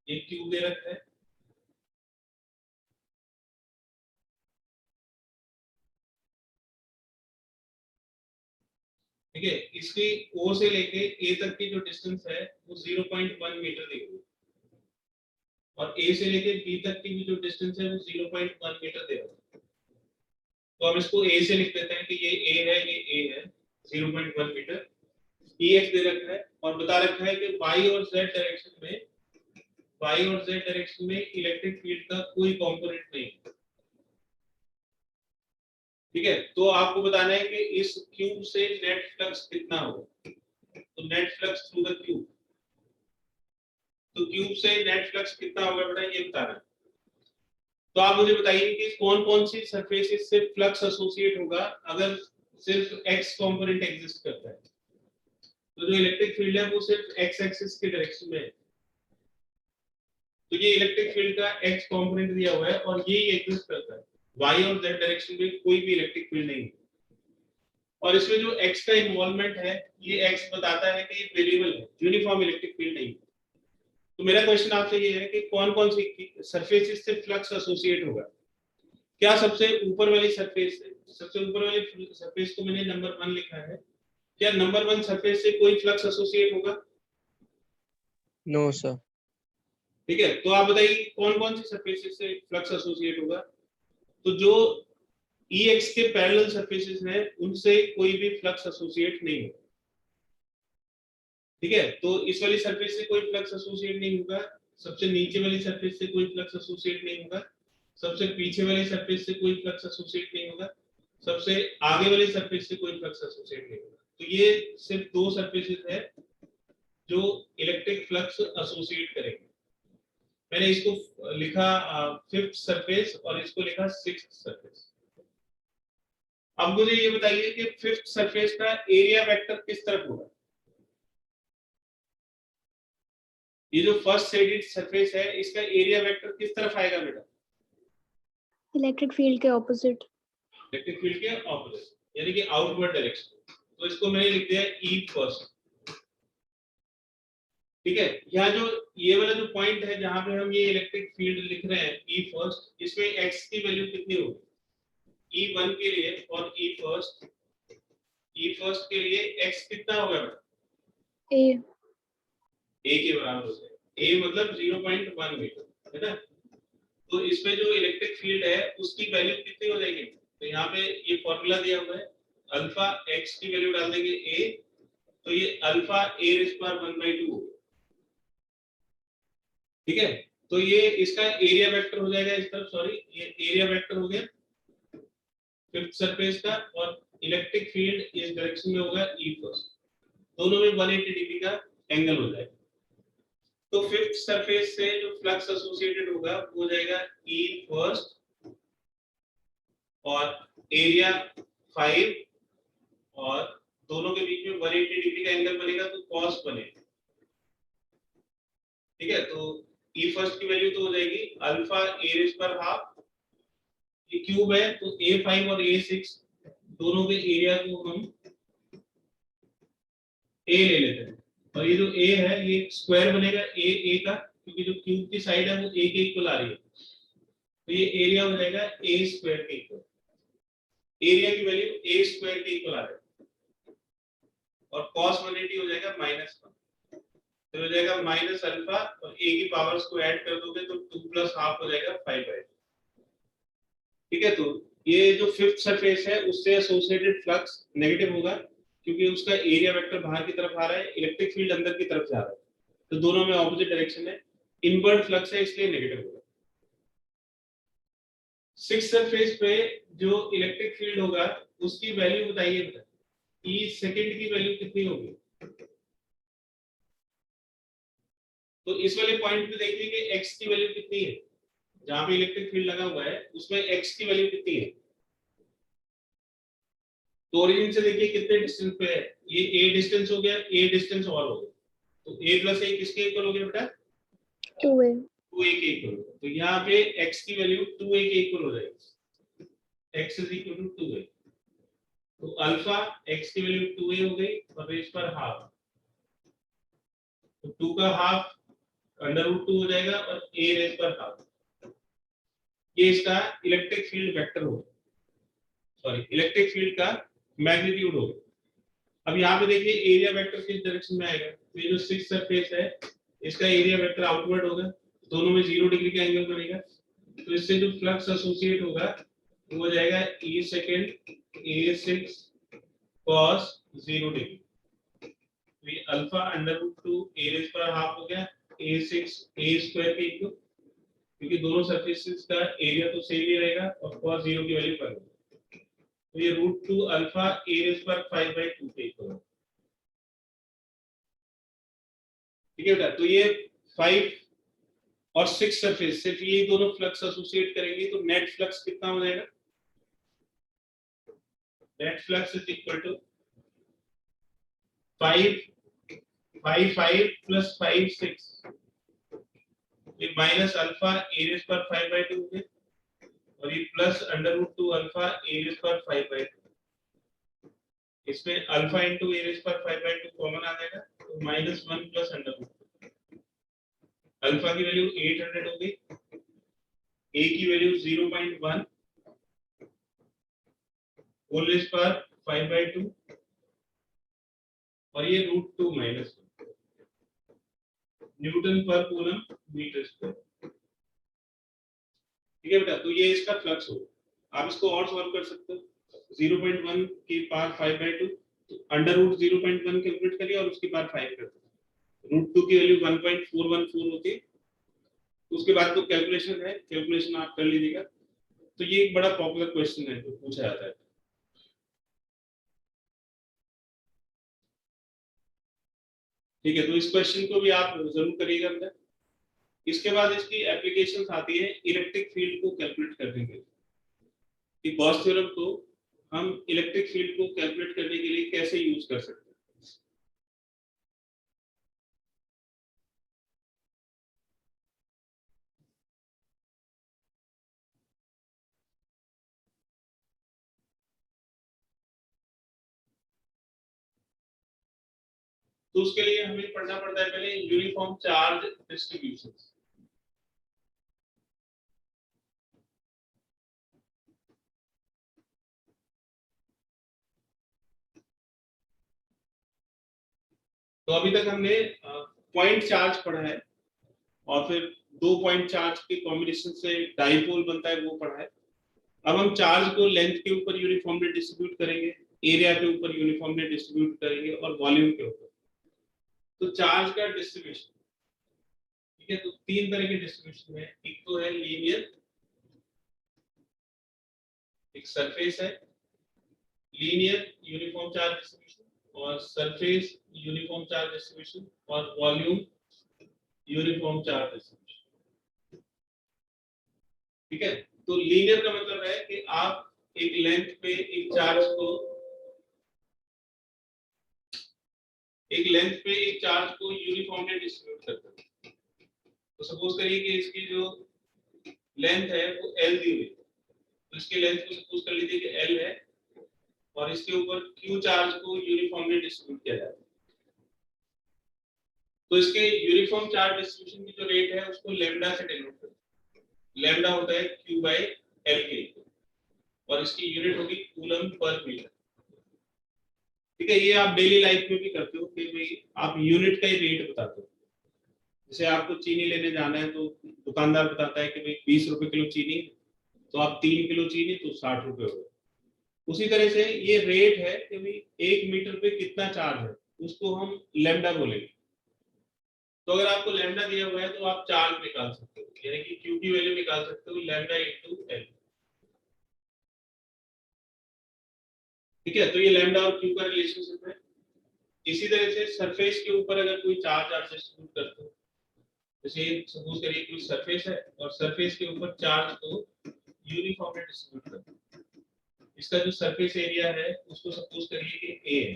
ये क्यूब दे रखा है। ठीक है, इसकी ओ से लेके ए तक की जो डिस्टेंस है वो 0.1 मीटर दी हुई है और ए से लेके बी तक की भी जो डिस्टेंस है वो 0.1 मीटर दे रहा है। तो हम इसको ए से लिख देते हैं कि ये ए है, ये ए है 0.1 मीटर। Ex दे रखा है और बता रखा है कि y और z डायरेक्शन में इलेक्ट्रिक फील्ड का कोई कंपोनेंट नहीं। ठीक है, तो आपको बताना है कि इस क्यूब से नेट फ्लक्स कितना होगा। तो net flux through the cube, तो क्यूब से नेट फ्लक्स कितना होगा बेटा ये बताना है। तो आप मुझे बताइए कि कौन कौन सी सरफेसेस से फ्लक्स एसोसिएट होगा अगर सिर्फ x कंपोनेंट एग्जिस्ट करता है। तो जो इलेक्ट्रिक फील्ड है वो सिर्फ x एक्सिस के डायरेक्शन में है। तो ये इलेक्ट्रिक फील्ड का x कंपोनेंट दिया हुआ है और ये एग्जिस्ट करता है। y और z डायरेक्शन में कोई भी इलेक्ट्रिक फील्ड नहीं है। और इसमें जो x का इन्वॉल्वमेंट है ये x बताता है कि ये वेरिएबल है, यूनिफॉर्म इलेक्ट्रिक फील्ड नहीं है। तो मेरा क्वेश्चन आपसे ये है कि कौन कौन सी सरफेसेस से फ्लक्स एसोसिएट होगा। क्या सबसे ऊपर वाली सरफेस से, सबसे ऊपर वाली सरफेस को मैंने नंबर 1 लिखा है, क्या नंबर 1 सरफेस से कोई फ्लक्स एसोसिएट होगा? No sir. ठीक है, तो आप बताइए कौन कौन सी सरफेसेस से फ्लक्स एसोसिएट होगा। तो जो Ex के पैरेलल सरफेसेस हैं उनसे कोई भी फ्लक्स एसोसिएट नहीं होगा। ठीक है, तो इस वाली सरफेस से कोई फ्लक्स एसोसिएट नहीं होगा, सबसे नीचे वाली सरफेस से कोई फ्लक्स एसोसिएट नहीं होगा, सबसे पीछे वाली सरफेस से कोई फ्लक्स एसोसिएट नहीं होगा, सबसे आगे वाली सरफेस से कोई फ्लक्स एसोसिएट नहीं होगा। तो ये सिर्फ दो सरफेसेस है जो इलेक्ट्रिक फ्लक्स एसोसिएट करेंगे। मैंने इसको लिखा 5th सरफेस और इसको लिखा 6th सरफेस। अब मुझे ये बताइए कि 5th सरफेस का एरिया वेक्टर किस तरफ होगा। ये जो फर्स्ट शेडेड सरफेस है इसका एरिया वेक्टर किस तरफ आएगा बेटा? इलेक्ट्रिक फील्ड के ऑपोजिट। इलेक्ट्रिक फील्ड के ऑपोजिट, यानी कि आउटवर्ड डायरेक्शन। तो इसको मैंने लिख दिया E फर्स्ट। ठीक है, यहाँ जो ये वाला जो पॉइंट है जहां पे हम ये इलेक्ट्रिक फील्ड लिख रहे हैं E फर्स्ट, इसमें x की वैल्यू कितनी होगी? E1 के लिए और E फर्स्ट के लिए x कितना होगा बेटा? a के बराबर हो जाएगा। a मतलब 0.1 मीटर है ना। तो इसमें जो इलेक्ट्रिक फील्ड है उसकी वैल्यू कितनी हो जाएगी? तो यहाँ पे ये फॉर्मूला दिया हुआ है, अल्फा एक्स की वैल्यू डाल देंगे ए, तो ये अल्फा ए रेज़ पावर 1/2 होगा। ठीक है, तो ये इसका एरिया वेक्टर हो जाएगा इस तरफ, सॉरी ये एरिया वेक्टर हो गया फिफ्थ सरफेस का, और इलेक्ट्रिक फील्ड इस डायरेक्शन में होगा ई फर्स्ट, दोनों में 180 डिग्री का एंगल हो जाएगा। तो फिफ्थ सरफेस से जो फ्लक्स एसोसिएटेड होगा वो हो जाएगा ई फर्स्ट और एरिया 5, और दोनों के बीच में 180 डिग्री का एंगल बनेगा तो कॉस बनेगा। ठीक है, तो ई फर्स्ट की वैल्यू तो हो जाएगी अल्फा ए रेज़ पर हाफ, ये क्यूब है तो a5 और a6 दोनों के एरिया को हम a ले लेते हैं, और ये जो a है ये स्क्वायर बनेगा a का, क्योंकि जो क्यूब की साइड है वो a के इक्वल आ रही है, तो ये एरिया हो जाएगा a स्क्वायर के इक्वल, एरिया की वैल्यू a स्क्वायर के इक्वल आ रही है, और cos 180 हो जाएगा -1, तो हो जाएगा माइनस अल्फा, और a की पावर्स को ऐड कर दोगे तो 2 + हाफ हो जाएगा 5/2। ठीक है, तो ये जो फिफ्थ सरफेस है उससे एसोसिएटेड फ्लक्स नेगेटिव होगा, क्योंकि उसका एरिया वेक्टर बाहर की तरफ आ रहा है, इलेक्ट्रिक फील्ड अंदर की तरफ जा रहा है, तो दोनों में ऑपोजिट डायरेक्शन है, इनवर्ट फ्लक्स है इसलिए नेगेटिव होगा। सिक्स सरफेस पे जो इलेक्ट्रिक फील्ड होगा उसकी वैल्यू बताइए, ई सेकंड की वैल्यू कितनी होगी? तो इस वाले पॉइंट पे देखिए कि एक्स की वैल्यू कितनी है, जहां पे इलेक्ट्रिक फील्ड लगा हुआ है उसमें एक्स की वैल्यू कितनी है? तो ओरिजिन से देखिए कितने डिस्टेंस पे है, ये a डिस्टेंस हो गया, a डिस्टेंस और हो गया, तो a + a किसके इक्वल हो गया बेटा? 2a 2a के इक्वल होगा, तो यहाँ पे x की वैल्यू 2a के इक्वल हो जाएगी, x = 2a, तो अल्फा x की वैल्यू 2a हो गई और रेज़ पर हाफ, तो 2 का हाफ √2 हो जाएगा और a रेज़ पर हाफ, ये इसका इलेक्ट्रिक फील्ड वेक्टर होगा, सॉरी इलेक्ट्रिक फील्ड का मैग्नीट्यूड होगा। अब यहाँ पे देखिए एरिया वेक्टर किस डायरेक्शन में आएगा, तो ये जो सिक्स सरफेस है इसका एरिया वेक्टर आउटवर्ड होगा, दोनों में 0 डिग्री का एंगल बनेगा, तो इससे जो फ्लक्स एसोसिएट होगा वो हो जाएगा e second a6 cos 0 degree, तो ये अल्फा √2 a रेज़ पर हाफ हो गया a6 a स्क्वायर के इक्वल, क्योंकि दोनों सरफेसेस का एरिया तो सेम ही रहेगा और cos 0 की वैल्यू पर, तो ये √2 अल्फा a रेज़ पर 5/2 के इक्वल। ठीक है बेटा, तो ये 5 और 6 सरफेस सिर्फ ये दोनों फ्लक्स एसोसिएट करेंगे तो नेट फ्लक्स कितना हो जाएगा? Net flux is equal to 5 + 5 6, ये माइनस अल्फा a रेज़ पर 5/2 हो गया, और ये प्लस √2 अल्फा a रेज़ पर 5/2, इसमें अल्फा * a रेज़ पर 5/2 कॉमन आ जाएगा, तो -1 + √2, अल्फा की वैल्यू 800 हो गई, a की वैल्यू 0.1 होल रेज़ पर 5/2, और ये √2 - Newton per coulomb metre square. ठीक है बेटा, तो ये इसका फ्लक्स होगा। आप इसको और सॉल्व कर सकते हो, 0.1 के पार 5/2, तो √0.1 कैलकुलेट करिए और उसके बाद 5 कर दो, √2 की वैल्यू 1.414 होती है, उसके बाद तो कैलकुलेशन है, कैलकुलेशन आप कर लीजिएगा। तो ये एक बड़ा पॉपुलर क्वेश्चन है जो पूछा जाता है। ठीक है, तो इस क्वेश्चन को भी आप जरूर करिएगा बेटा। इसके बाद इसकी एप्लीकेशंस आती है इलेक्ट्रिक फील्ड को कैलकुलेट करने के लिए, कि गॉस थ्योरम को हम इलेक्ट्रिक फील्ड को कैलकुलेट करने के लिए कैसे यूज कर सकते हैं। तो उसके लिए हमें पढ़ना पड़ता है पहले यूनिफॉर्म चार्ज डिस्ट्रीब्यूशन। तो अभी तक हमने पॉइंट चार्ज पढ़ा है, और फिर दो पॉइंट चार्ज के कॉम्बिनेशन से डाइपोल बनता है वो पढ़ा है। अब हम चार्ज को लेंथ के ऊपर यूनिफॉर्मली डिस्ट्रीब्यूट करेंगे, एरिया के ऊपर यूनिफॉर्मली डिस्ट्रीब्यूट करेंगे और वॉल्यूम के ऊपर। तो चार्ज का डिस्ट्रीब्यूशन, ठीक है, तो तीन तरह के डिस्ट्रीब्यूशन है। एक तो है लीनियर, एक सरफेस है लीनियर यूनिफॉर्म चार्ज डिस्ट्रीब्यूशन, और सरफेस यूनिफॉर्म चार्ज डिस्ट्रीब्यूशन, और वॉल्यूम यूनिफॉर्म चार्ज डिस्ट्रीब्यूशन। ठीक है, तो लीनियर का मतलब है कि आप एक लेंथ पे एक चार्ज को यूनिफॉर्मली डिस्ट्रीब्यूट करते हैं। तो सपोज करिए कि इसकी जो लेंथ है वो L दी हुई है, तो इसकी लेंथ को सपोज कर लीजिए कि L है, और इसके ऊपर Q चार्ज को यूनिफॉर्मली डिस्ट्रीब्यूट किया जाता है। तो इसके यूनिफॉर्म चार्ज डिस्ट्रीब्यूशन की जो रेट है उसको लैम्डा से डिनोट करते हैं। लैम्डा होता है Q/L के, और इसकी यूनिट होगी कूलम पर मीटर। ठीक है, ये आप डेली लाइफ में भी करते हो कि भाई आप यूनिट का ही रेट बताते हो। जैसे आपको चीनी लेने जाना है तो दुकानदार बताता है कि भाई 20 रुपए किलो चीनी, तो आप 3 किलो चीनी तो 60 रुपए हो गए। उसी तरह से ये रेट है कि भाई 1 मीटर पे कितना चार्ज है, उसको हम लैम्डा बोलेंगे। तो अगर आपको लैम्डा दिया हुआ है तो आप चार्ज निकाल सकते हो, यानी कि क्यू की वैल्यू निकाल सकते हो लैम्डा इनटू एल। ठीक है, तो ये लैम्डा और क्यू का रिलेशनशिप है। इसी तरह से सरफेस के ऊपर अगर कोई चार्ज आप डिस्ट्रीब्यूट करते हो, जैसे सपोज करिए कोई सरफेस है और सरफेस के ऊपर चार्ज को यूनिफॉर्मली डिस्ट्रीब्यूट करते हो। इसका जो सरफेस एरिया है उसको सपोज करिए कि ए है।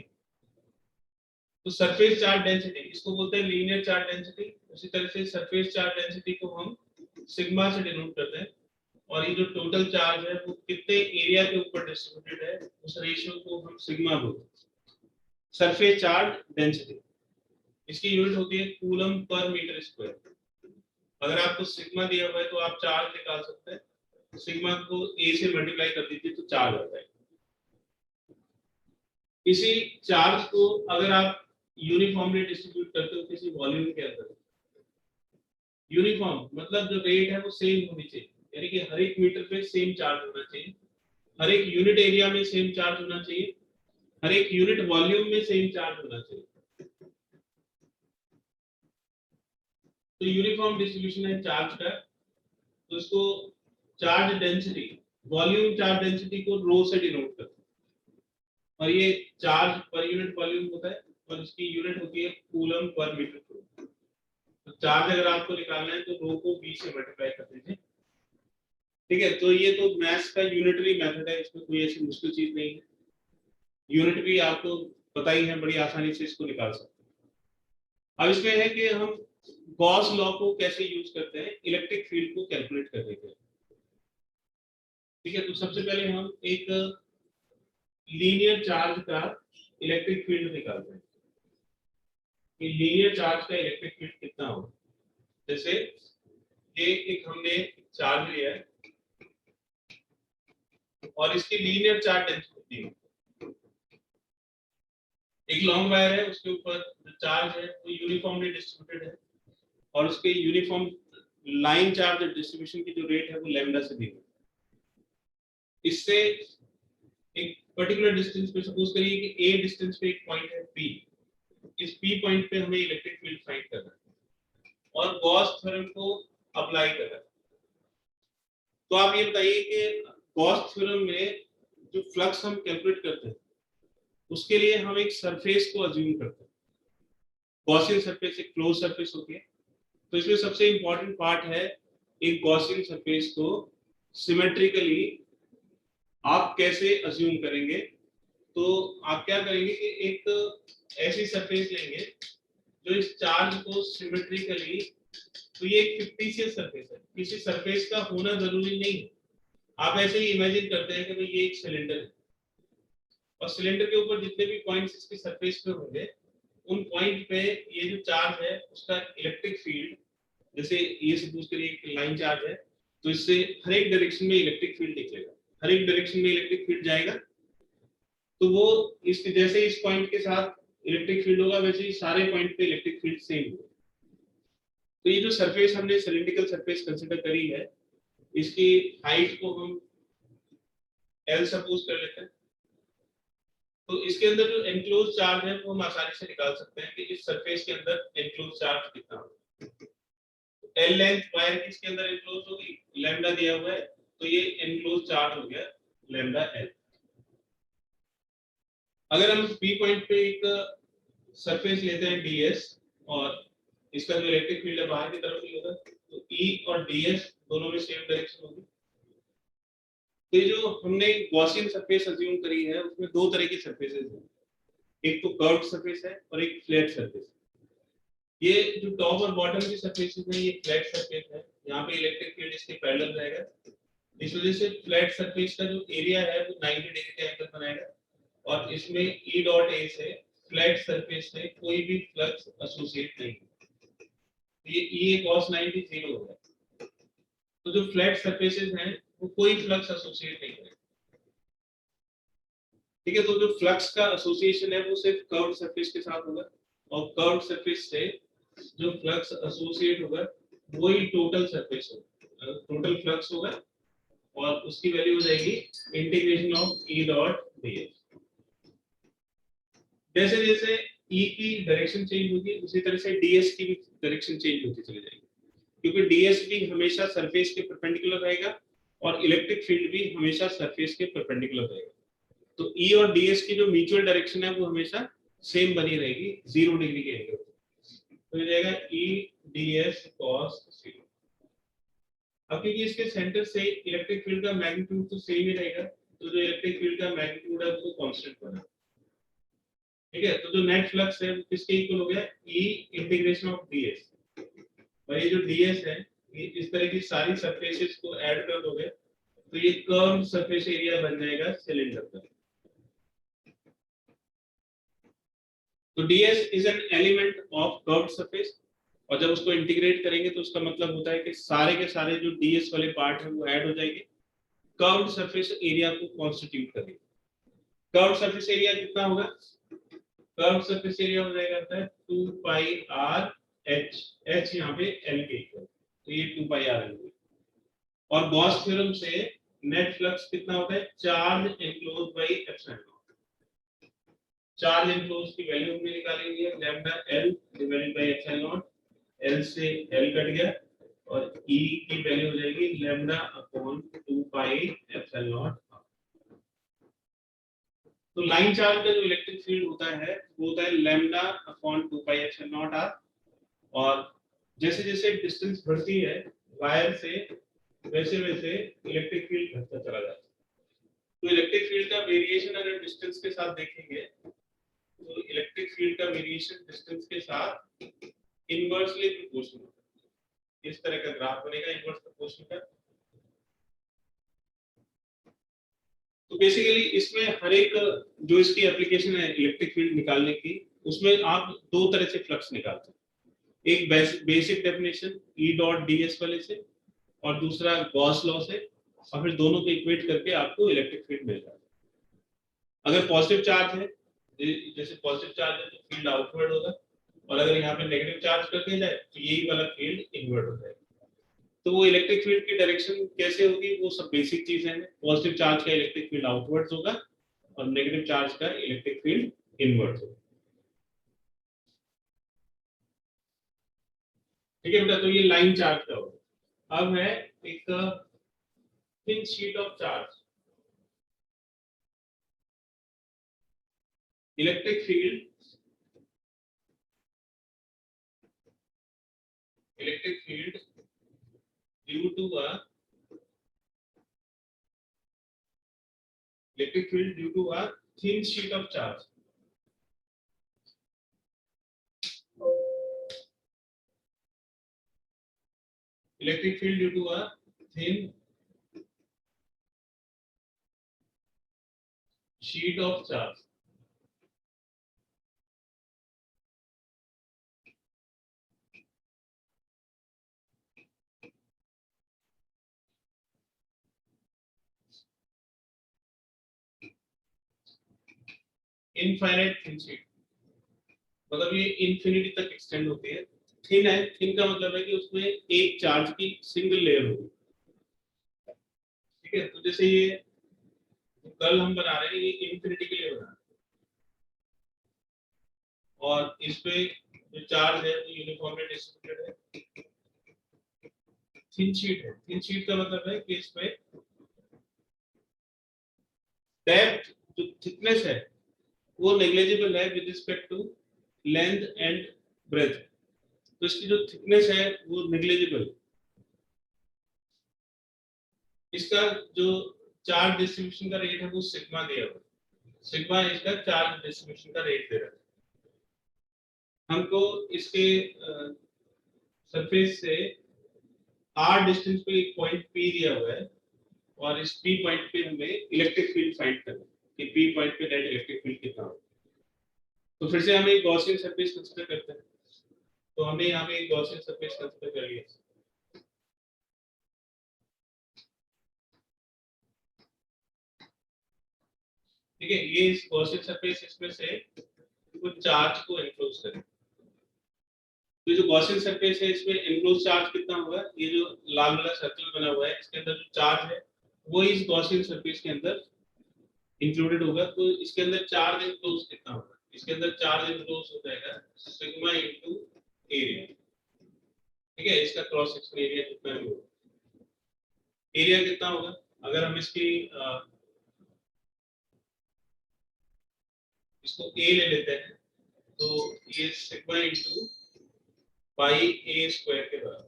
तो सरफेस चार्ज डेंसिटी इसको बोलते हैं लीनियर चार्ज डेंसिटी। उसी तरह से सरफेस चार्ज डेंसिटी को हम सिग्मा से डिनोट करते हैं, और ये जो टोटल चार्ज है वो कितने एरिया के ऊपर डिस्ट्रीब्यूटेड है उस रेशियो को हम सिग्मा बोलते हैं। सरफेस चार्ज डेंसिटी, इसकी यूनिट होती है कूलम पर मीटर स्क्वायर। अगर आपको सिग्मा दिया हुआ है तो आप चार्ज निकाल सकते हैं, तो सिग्मा को ए से मल्टीप्लाई कर दीजिए तो चार्ज आता है। इसी चार्ज को अगर आप यूनिफॉर्मली डिस्ट्रीब्यूट करते हो किसी वॉल्यूम के अंदर, यूनिफॉर्म मतलब जो रेट है वो सेम होनी चाहिए, यानी कि हर एक मीटर पे सेम चार्ज होना चाहिए, हर एक यूनिट एरिया में सेम चार्ज होना चाहिए, हर एक यूनिट वॉल्यूम में सेम चार्ज होना चाहिए। तो यूनिफॉर्म डिस्ट्रीब्यूशन है चार्ज का, तो इसको charge density, volume charge density को रो से डिनोट करते हैं, और ये चार्ज पर यूनिट वॉल्यूम होता है, और इसकी यूनिट होती है कूलम पर मीटर क्यूब। तो चार्ज अगर आपको निकालना है तो रो को v से मल्टीप्लाई कर दीजिए। ठीक है, तो ये तो मैथ्स का यूनिटरी मेथड है, इसमें कोई ऐसी मुश्किल चीज नहीं है। यूनिट भी आपको पता ही है, बड़ी आसानी से इसको निकाल सकते हैं। अब इसमें है कि हम गॉस लॉ को कैसे यूज करते हैं इलेक्ट्रिक फील्ड को कैलकुलेट करने के लिए। ठीक है, तो सबसे पहले हम एक लीनियर चार्ज का इलेक्ट्रिक फील्ड निकालते हैं कि लीनियर चार्ज का इलेक्ट्रिक फील्ड कितना होगा। जैसे ये एक हमने चार्ज लिया है और इसकी लीनियर चार्ज डेंसिटी है, एक लॉन्ग वायर है उसके ऊपर जो चार्ज है वो यूनिफॉर्मली डिस्ट्रीब्यूटेड है, और उसके यूनिफॉर्म लाइन चार्ज डिस्ट्रीब्यूशन की जो रेट है वो लैम्डा से दी है। इससे एक पर्टिकुलर डिस्टेंस पे सपोज करिए कि ए डिस्टेंस पे एक पॉइंट है पी, इस पी पॉइंट पे हमें इलेक्ट्रिक फील्ड फाइंड करना है और गॉस थ्योरम को अप्लाई करना है। तो आप ये बताइए कि गॉस थ्योरम में जो फ्लक्स हम कैलकुलेट करते हैं उसके लिए हम एक सरफेस को अज्यूम करते हैं। गॉसियन सरफेस एक क्लोज सरफेस होती है, तो इसमें सबसे इंपॉर्टेंट पार्ट है एक गॉसियन सरफेस को सिमेट्रिकली आप कैसे अज्यूम करेंगे। तो आप क्या करेंगे कि एक ऐसी सरफेस लेंगे जो इस चार्ज को सिमेट्रिकली, तो ये एक फिक्टिशियस सरफेस है, किसी सरफेस का होना जरूरी नहीं है। आप ऐसे ही इमेजिन करते हैं कि भाई ये एक सिलेंडर है और सिलेंडर के ऊपर जितने भी पॉइंट्स इसकी सरफेस पे होंगे उन पॉइंट पे ये जो चार्ज है उसका इलेक्ट्रिक फील्ड, जैसे ये सपोज करिए एक लाइन चार्ज है तो इससे हर एक डायरेक्शन में इलेक्ट्रिक फील्ड निकलेगा, हर एक डायरेक्शन में इलेक्ट्रिक फील्ड जाएगा, तो वो इस जैसे इस पॉइंट के साथ इलेक्ट्रिक फील्ड होगा वैसे ही सारे पॉइंट पे इलेक्ट्रिक फील्ड सेम होगा। तो ये जो सरफेस हमने सिलिंड्रिकल सरफेस कंसीडर करी है, इसकी हाइट को हम L सपोज कर लेते हैं। तो इसके अंदर जो एनक्लोज चार्ज है वो हम आसानी से निकाल सकते हैं कि इस सरफेस के अंदर एनक्लोज चार्ज कितना होगा। L लेंथ वायर की इसके अंदर एनक्लोज होगी, लैम्डा दिया हुआ है, तो ये एनक्लोज चार्ज हो गया लैम्डा L। अगर हम P पॉइंट पे एक सरफेस लेते हैं ds और इसका जो इलेक्ट्रिक फील्ड है बाहर की तरफ ही होगा, तो E और ds दोनों में सेम डायरेक्शन होगी। तो ये जो हमने गॉसियन सरफेस अज्यूम करी है उसमें दो तरह की सरफेसेस हैं, एक तो कर्व्ड सरफेस है और एक फ्लैट सरफेस। ये जो टॉप और बॉटम की सरफेसेस हैं ये फ्लैट सरफेस है, यहाँ पे इलेक्ट्रिक फील्ड इसके पैरेलल रहेगा। इस वजह से फ्लैट सरफेस का जो एरिया है वो 90 डिग्री का एंगल बनाएगा और इसमें E डॉट A से फ्लैट सरफेस से कोई भी फ्लक्स एसोसिएट नहीं है। ये E cos 90 0 हो गया। तो जो फ्लैट सरफेसेस हैं वो कोई फ्लक्स एसोसिएट नहीं करेगा। ठीक है, तो जो फ्लक्स का एसोसिएशन है वो सिर्फ कर्व्ड सरफेस के साथ होगा और कर्व्ड सरफेस से जो फ्लक्स एसोसिएट होगा वही टोटल सरफेस होगा, टोटल फ्लक्स होगा और उसकी वैल्यू हो जाएगी integration of E dot ds। जैसे जैसे E की डायरेक्शन चेंज होगी उसी तरह से ds की भी डायरेक्शन चेंज होती चली जाएगी, क्योंकि ds भी हमेशा सरफेस के परपेंडिकुलर रहेगा और इलेक्ट्रिक फील्ड भी हमेशा सरफेस के परपेंडिकुलर रहेगा। तो E और ds की जो म्यूचुअल डायरेक्शन है वो हमेशा सेम बनी रहेगी 0 डिग्री के एंगल पे। तो ये जाएगा E ds cos 0। अब क्योंकि इसके सेंटर से इलेक्ट्रिक फील्ड का मैग्नीट्यूड तो सेम ही रहेगा, तो जो इलेक्ट्रिक फील्ड का मैग्नीट्यूड है वो कांस्टेंट बना। ठीक है, तो जो नेट फ्लक्स है वो किसके इक्वल हो गया, E इंटीग्रेशन ऑफ ds। और ये जो ds है ये इस तरह की सारी सरफेसेस को ऐड कर दोगे तो ये कर्व सरफेस एरिया बन जाएगा सिलेंडर का। तो ds is an element of curved surface और जब उसको इंटीग्रेट करेंगे तो उसका मतलब होता है कि सारे के सारे जो ds वाले पार्ट है वो ऐड हो जाएंगे, कर्व्ड सरफेस एरिया को कॉन्स्टिट्यूट करेंगे। कर्व्ड सरफेस एरिया कितना होगा, कर्व्ड सरफेस एरिया हो जाएगा 2 पाई r h, h यहाँ पे l के इक्वल, तो ये 2 पाई r l। और गॉस थ्योरम से नेट फ्लक्स कितना होता है, charge enclose by epsilon not. Charge enclose की वैल्यू हमने निकाली हुई है lambda l divided by epsilon not, l से l कट गया और E की वैल्यू हो जाएगी lambda upon 2 pi epsilon not. तो लाइन चार्ज का जो इलेक्ट्रिक फील्ड होता है वो होता है lambda upon 2 pi epsilon not r। और जैसे जैसे डिस्टेंस बढ़ती है वायर से वैसे वैसे इलेक्ट्रिक फील्ड घटता चला जाता है। तो इलेक्ट्रिक फील्ड का वेरिएशन अगर डिस्टेंस के साथ देखेंगे तो इलेक्ट्रिक फील्ड का वेरिएशन डिस्टेंस के साथ इनवर्सली प्रोपोर्शनल होता है। इस तरह का ग्राफ बनेगा इनवर्स प्रोपोर्शनल का। तो बेसिकली इसमें हर एक जो इसकी एप्लीकेशन है इलेक्ट्रिक फील्ड निकालने की, उसमें आप दो तरह से फ्लक्स निकालते हैं, एक basic definition E dot ds वाले से और दूसरा गॉस लॉ से, और फिर दोनों को इक्वेट करके आपको इलेक्ट्रिक फील्ड मिल जाता है। अगर पॉजिटिव चार्ज है, जैसे पॉजिटिव चार्ज है तो फील्ड आउटवर्ड होगा और अगर यहाँ पे नेगेटिव चार्ज कर दिया जाए तो यही वाला फील्ड इनवर्ट हो जाएगा। तो वो इलेक्ट्रिक फील्ड की डायरेक्शन कैसे होगी वो सब बेसिक चीजें हैं। पॉजिटिव चार्ज का इलेक्ट्रिक फील्ड आउटवर्ड्स होगा और नेगेटिव चार्ज का इलेक्ट्रिक फील्ड इनवर्ट्स होगा। ठीक है बेटा, तो ये लाइन चार्ज का होगा। अब है एक thin sheet of charge. Electric field due to a electric field due to a thin sheet of charge. Electric field due to a thin sheet of charge. Infinite thin sheet मतलब ये infinity तक extend होती है। Thin है, thin का मतलब है कि उसमें एक चार्ज की सिंगल लेयर होगी, ठीक है। तो जैसे ये कर्ल हम बना रहे हैं, ये इंफिनिटी के लिए बना रहे हैं, और इस पे जो चार्ज है वो यूनिफॉर्मली डिस्ट्रीब्यूटेड है। थिन शीट है, थिन शीट का मतलब है कि इसमें डेप्थ, जो थिकनेस है वो नेग्लिजिबल है with respect to length and breadth. तो इसकी जो थिकनेस है वो नेग्लिजिबल। इसका जो चार्ज डिस्ट्रीब्यूशन का रेट है वो सिग्मा दिया हुआ है, सिग्मा इसका चार्ज डिस्ट्रीब्यूशन का रेट दे रहा है हमको। इसके सरफेस से r डिस्टेंस पे एक पॉइंट p दिया हुआ है, और इस p पॉइंट पे हमें इलेक्ट्रिक फील्ड फाइंड करना है कि p पॉइंट पे नेट इलेक्ट्रिक फील्ड कितना हो। तो फिर से हम एक गॉसियन सरफेस कंसीडर करते हैं। तो हमने यहाँ पे एक गॉसियन सरफेस कंसीडर कर लिया, ठीक है। ये इस गॉसियन सरफेस इसमें से कुछ चार्ज को एनक्लोज करे। तो जो गॉसियन सरफेस है इसमें एनक्लोज चार्ज कितना होगा, ये जो लाल वाला सर्कल बना हुआ है इसके अंदर जो चार्ज है वो इस गॉसियन सरफेस के अंदर इंक्लूडेड होगा। तो इसके अंदर चार्ज एनक्लोज कितना होगा, इसके अंदर चार्ज एनक्लोज हो जाएगा सिग्मा इनटू एरिया, ठीक है। इसका क्रॉस सेक्शन एरिया कितना भी होगा, एरिया कितना होगा, अगर हम इसको ए ले लेते हैं तो ये सिग्मा इनटू पाई ए स्क्वायर के बराबर।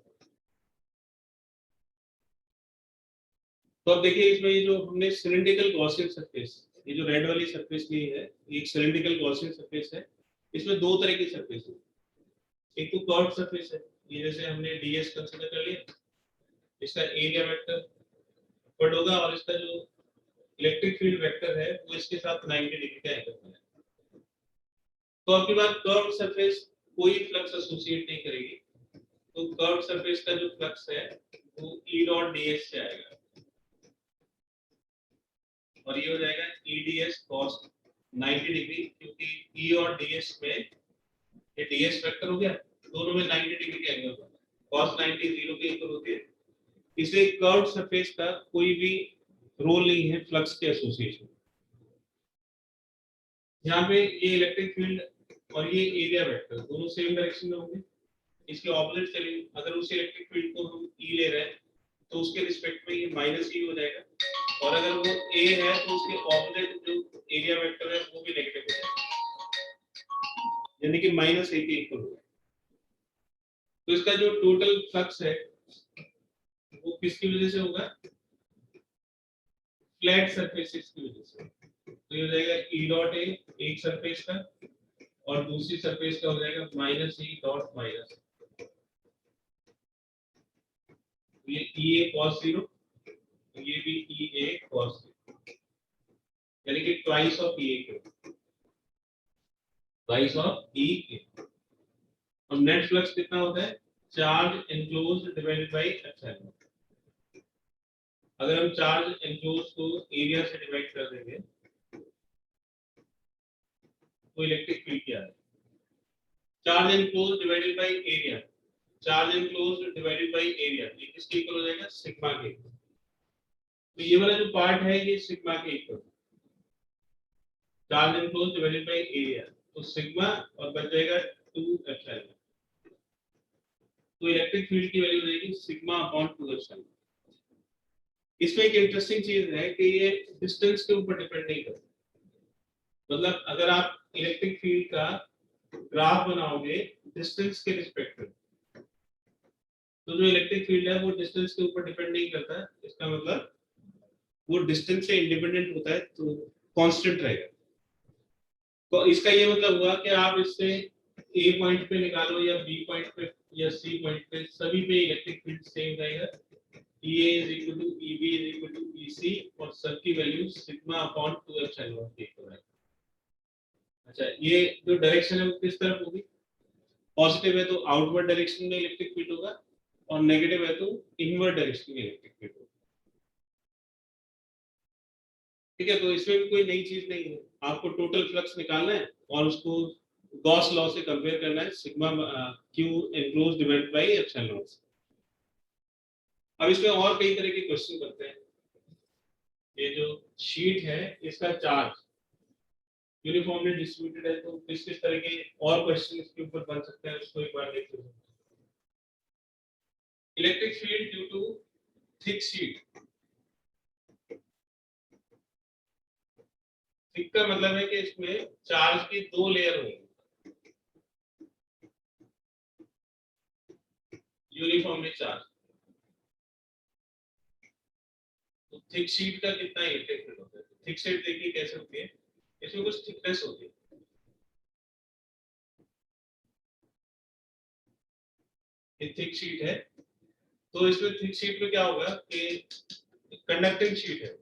तो अब देखिए इसमें ये जो हमने सिलिंड्रिकल गॉसियन सरफेस, ये जो रेड वाली सरफेस ली है ये एक सिलिंड्रिकल गॉसियन सरफेस है। इसमें दो तरह की सरफेस है, एक तो कर्व्ड सरफेस है, ये जैसे हमने डीएस कंसीडर कर लिया, इसका एरिया वेक्टर बट होगा, और इसका जो इलेक्ट्रिक फील्ड वेक्टर है वो इसके साथ 90 डिग्री का एंगल बनाएगा। तो आपकी बात कर्व्ड सरफेस कोई फ्लक्स एसोसिएट नहीं करेगी, तो कर्व्ड सरफेस का जो फ्लक्स है वो ई डॉट डीएस से आएगा, और ये हो जाएगा ई डीएस कॉस 90 डिग्री, क्योंकि ई और डीएस में ये डीएस वेक्टर हो गया, दोनों में 90 डिग्री का एंगल बना, cos 90 0 के इक्वल होती है। इसलिए कर्व्ड सरफेस का कोई भी रोल नहीं है फ्लक्स के एसोसिएशन। यहाँ पे ये इलेक्ट्रिक फील्ड और ये एरिया वेक्टर दोनों सेम डायरेक्शन में होंगे, इसके ऑपोजिट चलेंगे। अगर उस इलेक्ट्रिक फील्ड को हम ई ले रहे हैं तो उसके रिस्पेक्ट में ये माइनस ई हो जाएगा, और अगर वो ए है तो उसके ऑपोजिट जो एरिया वेक्टर है वो भी नेगेटिव हो जाएगा, यानी कि माइनस ए के इक्वल होगा। तो इसका जो टोटल फ्लक्स है वो किसकी वजह से होगा, फ्लैट सरफेसेस की वजह से। तो ये हो जाएगा ई डॉट ए एक सरफेस का, और दूसरी सरफेस का हो जाएगा माइनस ई डॉट माइनस, ये ई ए कॉस 0, ये भी ई ए कॉस 0, यानी कि ट्वाइस ऑफ ई ए के, ट्वाइस ऑफ ई के। और नेट फ्लक्स कितना होता है, charge enclosed divided by epsilon. अगर हम चार्ज एनक्लोज को एरिया से डिवाइड कर देंगे तो इलेक्ट्रिक फील्ड क्या है, charge enclosed divided by area, charge enclosed divided by area, ये किसके इक्वल हो जाएगा, सिग्मा के। तो ये वाला जो पार्ट है ये सिग्मा के equal, charge enclosed divided by area, तो सिग्मा और बच जाएगा 2 एप्सिलॉन। तो इलेक्ट्रिक फील्ड की वैल्यू हो जाएगी सिग्मा अपॉन 2 एप्सिलॉन। इसमें एक इंटरेस्टिंग चीज है कि ये डिस्टेंस के ऊपर डिपेंड नहीं करता, मतलब अगर आप इलेक्ट्रिक फील्ड का ग्राफ बनाओगे डिस्टेंस के रिस्पेक्ट में, तो जो इलेक्ट्रिक फील्ड है वो डिस्टेंस के ऊपर डिपेंड नहीं करता, इसका मतलब वो डिस्टेंस से इंडिपेंडेंट होता है, तो कांस्टेंट रहेगा। तो इसका ये मतलब हुआ कि आप इससे ए पॉइंट पे निकालो या बी पॉइंट पे या सी पॉइंट पे, सभी पे इलेक्ट्रिक फील्ड सेम रहेगा, EA is equal to EB is equal to EC, और सबकी वैल्यू सिग्मा अपॉन 2 एप्सिलॉन के इक्वल है। अच्छा, ये जो डायरेक्शन है वो किस तरफ होगी, पॉजिटिव है तो आउटवर्ड डायरेक्शन में इलेक्ट्रिक फील्ड होगा, और नेगेटिव है तो इनवर्ड डायरेक्शन में इलेक्ट्रिक फील्ड होगा, ठीक है। तो इसमें भी कोई नई चीज नहीं है, आपको टोटल फ्लक्स निकालना है और उसको गॉस लॉ से कंपेयर करना है sigma Q enclose divided by epsilon not. अब इसमें और कई तरह के क्वेश्चन करते हैं। ये जो शीट है इसका चार्ज यूनिफॉर्मली डिस्ट्रीब्यूटेड है, तो किस किस तरह के और क्वेश्चन इसके ऊपर बन सकते हैं उसको एक बार देखते हैं। Electric field due to thick sheet. Thick का मतलब है कि इसमें चार्ज की दो लेयर होंगी यूनिफॉर्मली चार्ज। तो थिक शीट का कितना इलेक्ट्रिक फील्ड होता है? थिक शीट देखिए कैसे होती है, इसमें कुछ थिकनेस होती है। ये थिक शीट है, तो इसमें थिक शीट में क्या होगा कि कंडक्टिंग शीट है,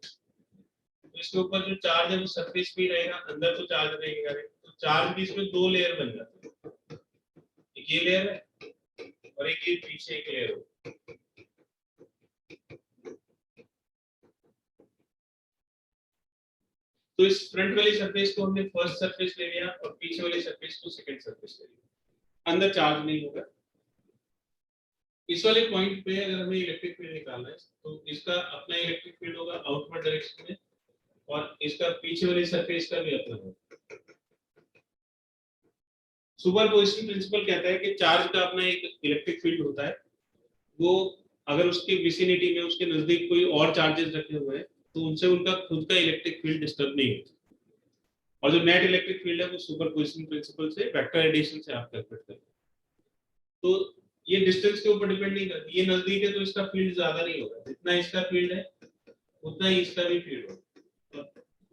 तो इसके ऊपर जो चार्ज है वो सरफेस पे रहेगा, अंदर तो चार्ज रहेगा, तो चार्ज की इसमें दो लेयर बन जाती है। एक ये लेयर है और एक ये पीछे एक लेयर हो। तो इस फ्रंट वाली सरफेस को हमने फर्स्ट सरफेस ले लिया और पीछे वाली सरफेस को सेकंड सरफेस ले लिया, अंदर चार्ज नहीं होगा। इस वाले पॉइंट पे अगर हमें इलेक्ट्रिक फील्ड निकालना है तो इसका अपना इलेक्ट्रिक फील्ड होगा आउटवर्ड डायरेक्शन में, और इसका पीछे वाली सरफेस का भी अपना होगा। सुपरपोजिशन प्रिंसिपल कहता है कि चार्ज का अपना एक इलेक्ट्रिक फील्ड होता है, वो अगर उसके विसिनिटी में उसके नजदीक कोई और चार्जेस रखे हुए हैं तो उनसे उनका खुद का इलेक्ट्रिक फील्ड डिस्टर्ब नहीं होता। और जो नेट इलेक्ट्रिक फील्ड है वो सुपरपोजिशन प्रिंसिपल से वेक्टर एडिशन से आप कैलकुलेट करते हैं। तो ये डिस्टेंस के ऊपर डिपेंड नहीं करती, ये नजदीक है तो इसका फील्ड ज्यादा नहीं होगा, जितना इसका फील्ड है उतना ही इसका भी फील्ड होगा।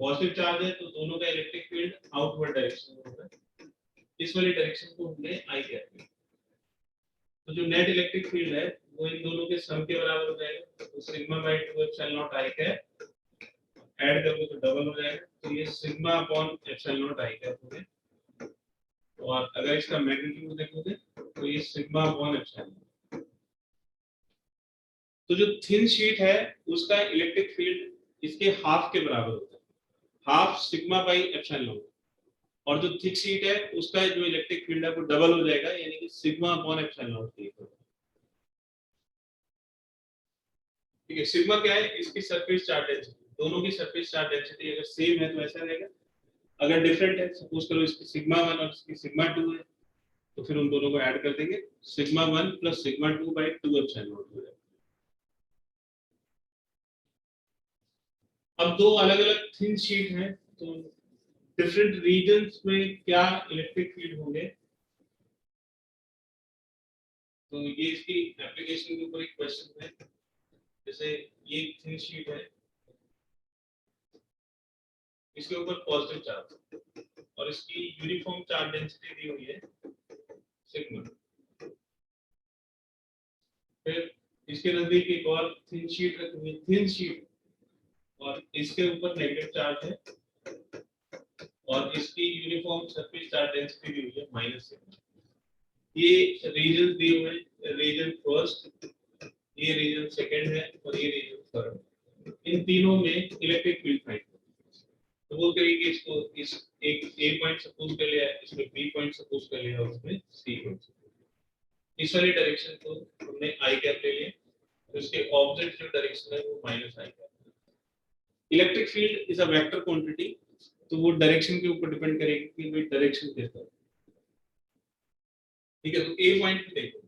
पॉजिटिव चार्ज है तो दोनों का इलेक्ट्रिक फील्ड आउटवर्ड डायरेक्शन में होगा, इस वाली डायरेक्शन को हमने आई कहते हैं। तो जो नेट इलेक्ट्रिक फील्ड है वो इन दोनों के सम के बराबर हो जाएगा, तो sigma bye 2 epsilon not I cap add करोगे तो डबल हो जाएगा, तो ये sigma upon epsilon not I cap हो गया। और अगर इसका मैग्नीट्यूड देखोगे तो ये सिग्मा अपॉन एप्सिलॉन। तो जो थिन शीट है उसका इलेक्ट्रिक फील्ड इसके हाफ के बराबर होता है, half sigma by epsilon not. और जो थिक शीट है उसका जो इलेक्ट्रिक फील्ड है वो डबल हो जाएगा, यानी कि सिग्मा अपॉन एप्सिलॉन नॉट के इक्वल। ठीक है, सिग्मा क्या है? इसकी सरफेस चार्ज डेंसिटी। दोनों की सरफेस चार्ज डेंसिटी अगर सेम है तो ऐसा रहेगा, अगर डिफरेंट है, सपोज करो इसकी सिग्मा 1 और इसकी सिग्मा 2 है, तो फिर उन दोनों को ऐड कर देंगे, sigma 1 plus sigma 2 by 2 epsilon naught हो जाएगा। अब दो अलग अलग थिन शीट हैं, तो डिफरेंट रीजन्स में क्या इलेक्ट्रिक फील्ड होंगे, तो ये इसकी एप्लीकेशन के ऊपर एक क्वेश्चन है। जैसे ये थिन शीट है, इसके ऊपर पॉजिटिव चार्ज और इसकी यूनिफॉर्म चार्ज डेंसिटी दी हुई है सिग्मा। फिर इसके नजदीक एक और थिन शीट रखी हुई है, थिन शीट, और इसके ऊपर नेगेटिव चार्ज है और इसकी यूनिफॉर्म सरफेस चार्ज डेंसिटी दी हुई है माइनस सिग्मा। ये रीजन दिए हुए हैं, रीजन फर्स्ट, ये रीजन सेकंड है और ये रीजन थर्ड। इन तीनों में इलेक्ट्रिक फील्ड फाइंड करो। तो वो करेंगे इसको, इस एक ए पॉइंट सपोज कर लिया, इसमें बी पॉइंट सपोज कर लिया और इसमें सी पॉइंट। इस वाली डायरेक्शन को हमने आई कैप ले लिया, तो इसके ऑपोजिट जो डायरेक्शन है वो minus I cap. Electric field is a vector quantity, तो वो डायरेक्शन के ऊपर डिपेंड करेगी कि भाई डायरेक्शन कैसा है। ठीक है, तो ए पॉइंट पे देखो,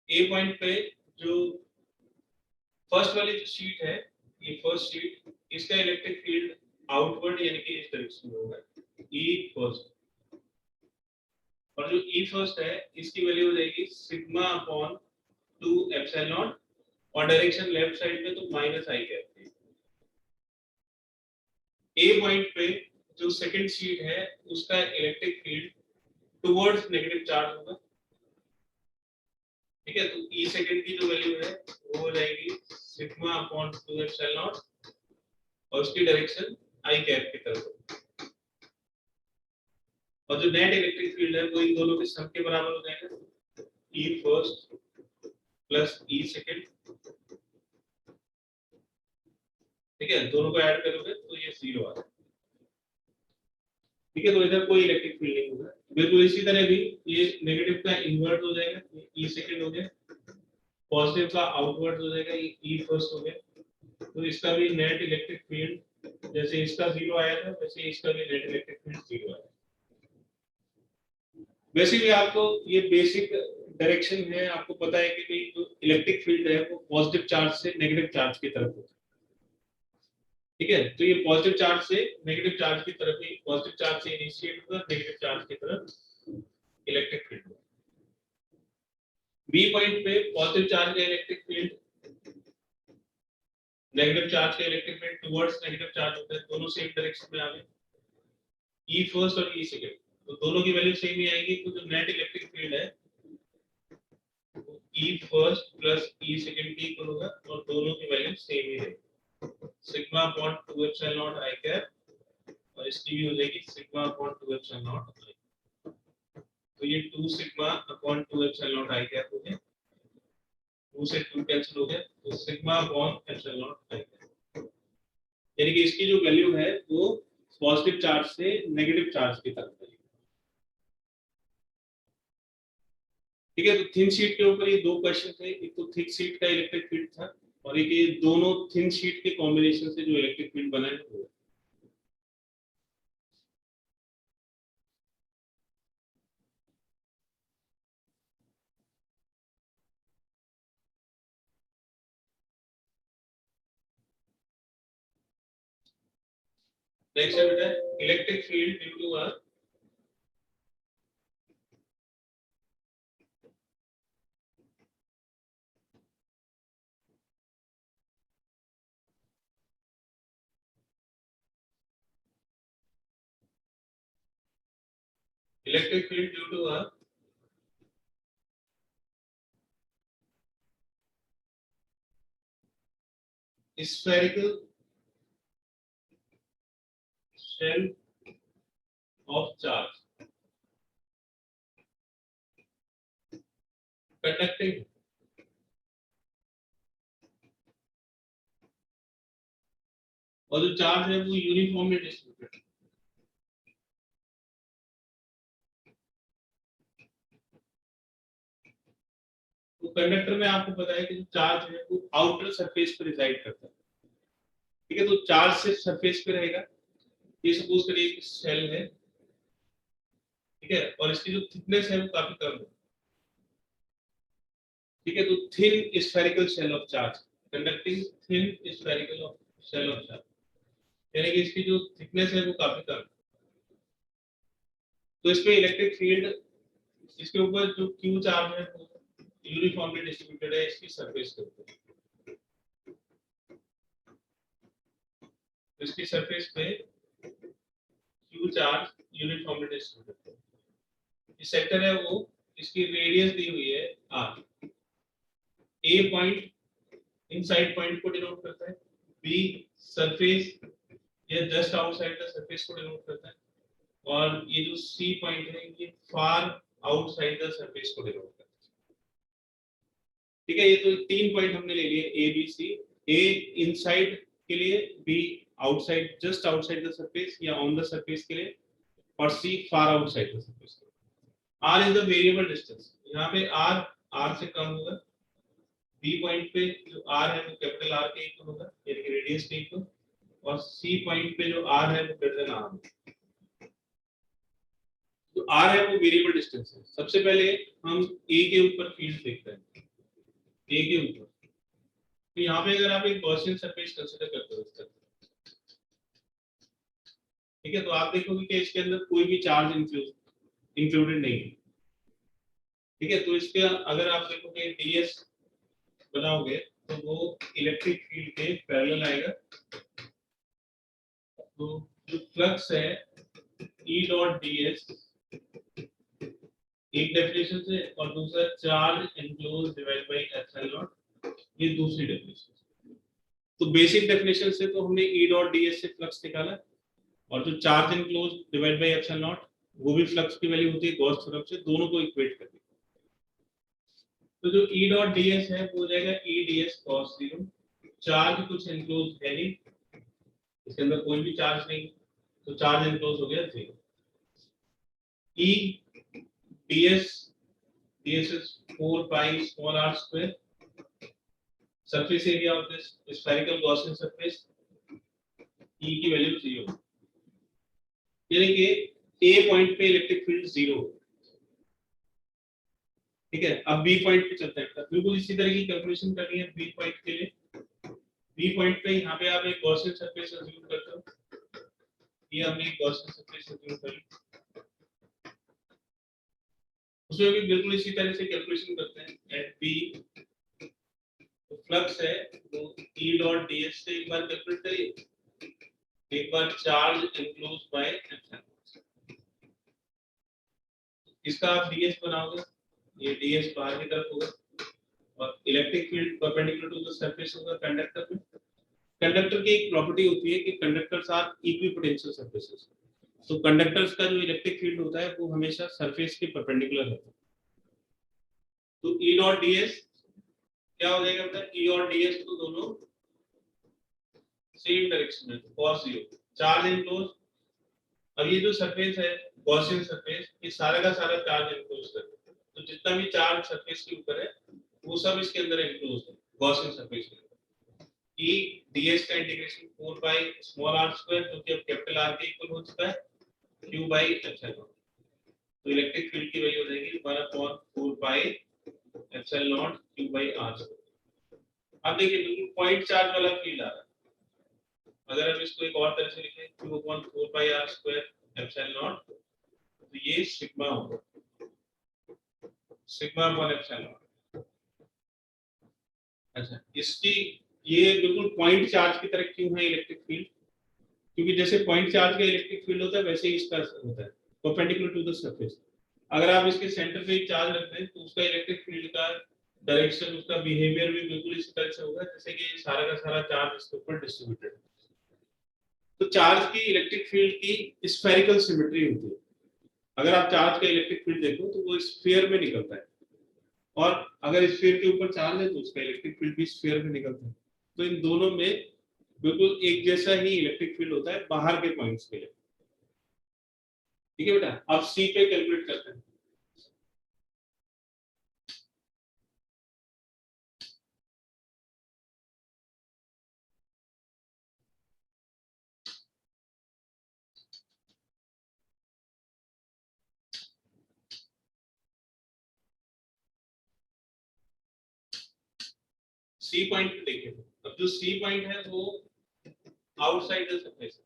ए पॉइंट पे जो फर्स्ट वाली जो शीट है, ये फर्स्ट शीट, इसका इलेक्ट्रिक फील्ड आउटवर्ड यानी कि इस डायरेक्शन में होगा, ई फर्स्ट। और जो ई फर्स्ट है इसकी वैल्यू हो जाएगी सिग्मा अपॉन 2 एप्सिलॉन नॉट, और डायरेक्शन लेफ्ट साइड में तो माइनस आई कैप। ए पॉइंट पे जो सेकंड शीट है उसका electric field towards negative charge होगा। ठीक है, तो ई सेकंड की जो वैल्यू है वो हो जाएगी सिग्मा अपॉन 2 एप्सिलॉन नॉट और उसकी डायरेक्शन आई कैप की तरफ। और जो नेट इलेक्ट्रिक फील्ड है वो इन दोनों के सम के बराबर हो जाएगा, ई फर्स्ट प्लस ई सेकंड। ठीक है, दोनों को ऐड करोगे तो ये 0 आ जाएगा। ठीक है, तो इधर कोई इलेक्ट्रिक फील्ड नहीं होगा। बिल्कुल इसी तरह भी ये नेगेटिव का इन्वर्ट हो जाएगा, ई सेकंड हो गया, पॉजिटिव का आउटवर्ड हो जाएगा, ई फर्स्ट हो गया। तो इसका भी नेट इलेक्ट्रिक फील्ड जैसे इसका जीरो आया था वैसे इसका भी नेट इलेक्ट्रिक फील्ड जीरो आया। वैसे भी आपको ये बेसिक डायरेक्शन है, आपको पता है कि भाई जो इलेक्ट्रिक फील्ड है वो पॉजिटिव चार्ज से नेगेटिव चार्ज की तरफ होता है। ठीक है, तो ये पॉजिटिव चार्ज से नेगेटिव चार्ज की तरफ ही, पॉजिटिव चार्ज से इनिशिएट होगा, नेगेटिव चार्ज की तरफ इलेक्ट्रिक फील्ड होगा। बी पॉइंट पे पॉजिटिव चार्ज का इलेक्ट्रिक फील्ड, नेगेटिव चार्ज का electric field towards negative charge होता है, दोनों सेम डायरेक्शन में आ गए, ई फर्स्ट और ई सेकंड, तो दोनों की वैल्यू सेम ही आएगी। तो जो नेट इलेक्ट्रिक फील्ड है ई फर्स्ट प्लस ई सेकंड के इक्वल होगा और दोनों की वैल्यू सेम ही रहेगी, sigma upon 2 epsilon not I cap, और इसकी भी हो जाएगी sigma upon 2 epsilon not I. तो ये 2 sigma upon 2 epsilon not I cap हो गया, 2 से 2 कैंसिल हो गया, तो sigma upon epsilon not I cap, यानी कि इसकी जो वैल्यू है वो पॉजिटिव चार्ज से नेगेटिव चार्ज की तरफ है। ठीक है, तो थिन शीट के ऊपर ये दो क्वेश्चन थे, एक तो थिक शीट का इलेक्ट्रिक फील्ड था और एक ये दोनों थिन शीट के कॉम्बिनेशन से जो इलेक्ट्रिक फील्ड बना है वो। नेक्स्ट है बेटा electric field due to a electric field due to a spherical shell of charge conducting और जो चार्ज है वो यूनिफॉर्मली डिस्ट्रीब्यूटेड। तो कंडक्टर में आपको पता है कि जो चार्ज है वो आउटर सरफेस पर रिसाइड करता है। ठीक है, तो चार्ज सिर्फ सरफेस पे रहेगा। ये सपोज करिए कि शेल है, ठीक है, और इसकी जो थिकनेस है वो काफी कम है। ठीक है, तो thin spherical shell of charge conducting thin spherical of shell of charge, यानी कि इसकी जो थिकनेस है वो काफी कम है। तो इसमें इलेक्ट्रिक फील्ड, इसके ऊपर जो क्यू चार्ज है वो यूनिफॉर्मली डिस्ट्रीब्यूटेड है इसकी सरफेस के ऊपर। इसकी सरफेस पे क्यू चार्ज यूनिफॉर्मली डिस्ट्रीब्यूटेड है। इस सेक्टर है वो, इसकी रेडियस दी हुई है R. A point inside point को डिनोट करता है, बी सरफेस या जस्ट आउटसाइड द सरफेस को डिनोट करता है, और ये जो सी पॉइंट है ये फार आउटसाइड द सरफेस को डिनोट करता है। ठीक है, ये तो तीन पॉइंट हमने ले लिए A B C. A inside के लिए, B outside just outside the surface या ऑन द सरफेस के लिए, और C far outside the surface. R is the variable distance, यहाँ पे आर आर से कम होगा। बी पॉइंट पे जो आर है वो कैपिटल आर के इक्वल होगा, यानी कि रेडियस के इक्वल, और सी पॉइंट पे जो आर है वो ग्रेटर देन आर होगा। तो आर है वो वेरिएबल डिस्टेंस है। सबसे पहले हम ए के ऊपर फील्ड देखते हैं, ए के ऊपर। तो यहाँ पे अगर आप एक गॉसियन सरफेस कंसीडर करते हो इस तरह, ठीक है, तो आप देखोगे कि इसके अंदर कोई भी चार्ज इंक्लूडेड नहीं है। ठीक है, तो इसके अगर आप देखोगे डीएस बनाओगे तो वो इलेक्ट्रिक फील्ड के पैरेलल आएगा। तो जो फ्लक्स है ई डॉट डीएस एक डेफिनेशन से, और दूसरा charge enclose divide by epsilon not, ये दूसरी डेफिनेशन। तो बेसिक डेफिनेशन से तो हमने ई डॉट डीएस से फ्लक्स निकाला, और जो charge enclose divide by epsilon not वो भी फ्लक्स की वैल्यू होती है गॉस थ्योरम से, दोनों को इक्वेट करके। तो जो ई डॉट डीएस है वो हो जाएगा ई डीएस कॉस 0। चार्ज कुछ एनक्लोज है नहीं, इसके अंदर कोई भी चार्ज नहीं, तो चार्ज एनक्लोज हो गया 0। E ds is 4 pi small r square. Surface area of this spherical Gaussian surface, E की वैल्यू 0, यानी कि A पॉइंट पे इलेक्ट्रिक फील्ड 0। ठीक है, अब B पॉइंट पे चलते हैं, बिल्कुल इसी तरह की कैलकुलेशन करनी है B पॉइंट के लिए। B पॉइंट पे यहाँ पे आप एक गॉसियन सरफेस अज्यूम करते हो, ये हमने एक गॉसियन सरफेस अज्यूम कर ली, उसमें भी बिल्कुल इसी तरह से कैलकुलेशन करते हैं। एट B फ्लक्स है वो E डॉट ds से एक बार कैलकुलेट करिए, एक बार चार्ज एनक्लोज बाय एप्सिलॉन, इसका आप ds बनाओगे, ये ds बाहर की तरफ होगा और electric field perpendicular to the surface होगा कंडक्टर में। कंडक्टर की एक प्रॉपर्टी होती है कि कंडक्टर्स आर इक्विपोटेंशियल सरफेसेस, तो कंडक्टर्स का जो इलेक्ट्रिक फील्ड होता है वो हमेशा सरफेस के परपेंडिकुलर होता है। तो E डॉट ds क्या हो जाएगा बेटा, E और ds तो दोनों सेम डायरेक्शन में, cos 0, चार्ज एनक्लोज। अब ये जो सरफेस है गॉसियन सरफेस, ये सारा का सारा चार्ज एनक्लोज करता है, तो जितना भी चार्ज सरफेस के ऊपर है वो सब इसके अंदर एनक्लोज है गॉसियन सरफेस के अंदर। E ds का integration 4 pi small r square, जो कि अब कैपिटल R के इक्वल हो चुका है, q बाई एप्सिलॉन। तो इलेक्ट्रिक फील्ड की वैल्यू हो जाएगी 1/4 pi epsilon q by r। अब देखिए बिल्कुल पॉइंट चार्ज वाला फील्ड आ रहा है, अगर हम इसको एक और तरह से लिखें q/4 पाई r स्क्वायर एप्सिलॉन, तो ये सिग्मा होगा, सिग्मा अपॉन एप्सिलॉन। अच्छा, इसकी ये बिल्कुल पॉइंट चार्ज की तरह क्यों है इलेक्ट्रिक फील्ड, क्योंकि जैसे पॉइंट चार्ज का इलेक्ट्रिक फील्ड होता है वैसे ही इसका होता है परपेंडिकुलर टू द सरफेस। अगर आप इसके सेंटर पे एक चार्ज रखते हैं तो उसका इलेक्ट्रिक फील्ड का डायरेक्शन, उसका बिहेवियर भी बिल्कुल इसी तरह से होगा जैसे कि सारा का सारा चार्ज इसके ऊपर डिस्ट्रीब्यूटेड है। तो चार्ज की इलेक्ट्रिक फील्ड की स्फेरिकल सिमेट्री होती है, अगर आप चार्ज का इलेक्ट्रिक फील्ड देखो तो वो स्फीयर में निकलता है, और अगर स्फीयर के ऊपर चार्ज है तो उसका इलेक्ट्रिक फील्ड भी स्फीयर में निकलता है। तो इन दोनों में बिल्कुल एक जैसा ही इलेक्ट्रिक फील्ड होता है बाहर के पॉइंट्स के लिए। ठीक है बेटा, अब सी पे कैलकुलेट करते हैं। सी पॉइंट पे देखिए, अब जो सी पॉइंट है वो आउटसाइड द सरफेस है,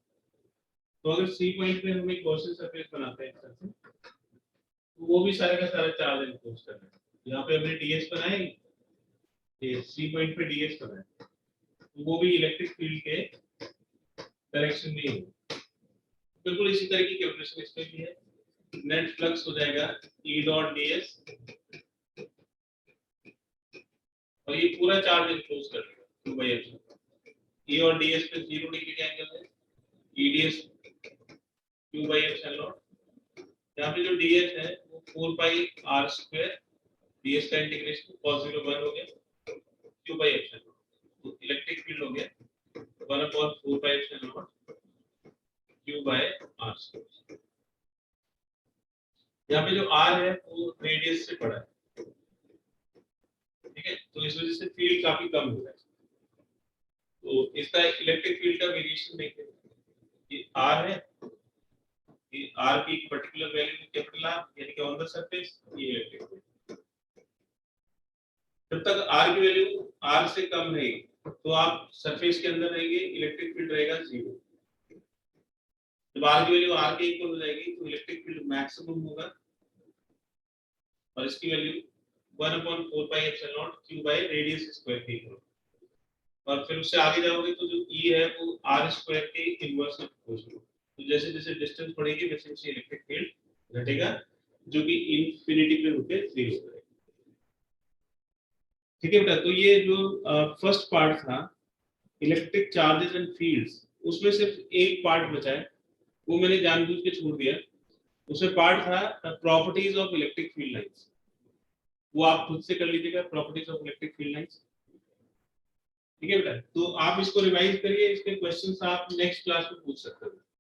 तो अगर सी पॉइंट पे हम एक गॉसियन सरफेस बनाते हैं तो वो भी सारा का सारा चार्ज एनक्लोज कर रहा है। यहाँ पे हमने ds बनाए, ये सी पॉइंट पे ds बनाए, तो वो भी इलेक्ट्रिक फील्ड के डायरेक्शन में ही है। बिल्कुल इसी तरह की कैलकुलेशन इसमें भी है। नेट फ्लक्स हो जाएगा E डॉट ds, और ये पूरा चार्ज एनक्लोज कर लेगा 2/f। E और ds पे 0 डिग्री का एंगल है, eds q/एप्सिलॉन। यहाँ पे जो ds है वो 4 पाई r स्क्वायर, ds का इंटीग्रेशन cos 0 1 हो गया q/एप्सिलॉन, तो इलेक्ट्रिक फील्ड हो गया 1/4 पाई एप्सिलॉन q/r स्क्वायर। यहाँ पे जो r है वो रेडियस से बड़ा है, ठीक है, तो इस वजह से फील्ड काफी कम हो रहा है। तो इसका इलेक्ट्रिक फील्ड का वेरिएशन देखिए, ये r है, ये r की एक पर्टिकुलर वैल्यू कैपिटल R यानी कि ऑन द सरफेस, ये इलेक्ट्रिक फील्ड। जब तक r की वैल्यू r से कम रहेगी तो आप सरफेस के अंदर रहेंगे, इलेक्ट्रिक फील्ड रहेगा 0। जब r की वैल्यू r के इक्वल हो जाएगी तो इलेक्ट्रिक फील्ड मैक्सिमम होगा, और इसकी value 1/4 pi epsilon q by radius square के इक्वल। और फिर उससे आगे जाओगे तो जो E है वो r स्क्वायर के इनवर्स में प्रोपोर्शनल, तो जैसे जैसे डिस्टेंस बढ़ेगी वैसे वैसे इलेक्ट्रिक फील्ड घटेगा, जो कि इंफिनिटी पे होके 0 हो जाएगा। ठीक है बेटा, तो ये जो फर्स्ट पार्ट था इलेक्ट्रिक चार्जेस एंड फील्ड्स, उसमें सिर्फ एक पार्ट बचा है, वो मैंने जानबूझ के छोड़ दिया। उसमें पार्ट था properties of electric field lines, वो आप खुद से कर लीजिएगा, properties of electric field lines. ठीक है बेटा, तो आप इसको रिवाइज करिए, इसके क्वेश्चंस आप नेक्स्ट क्लास में पूछ सकते हो।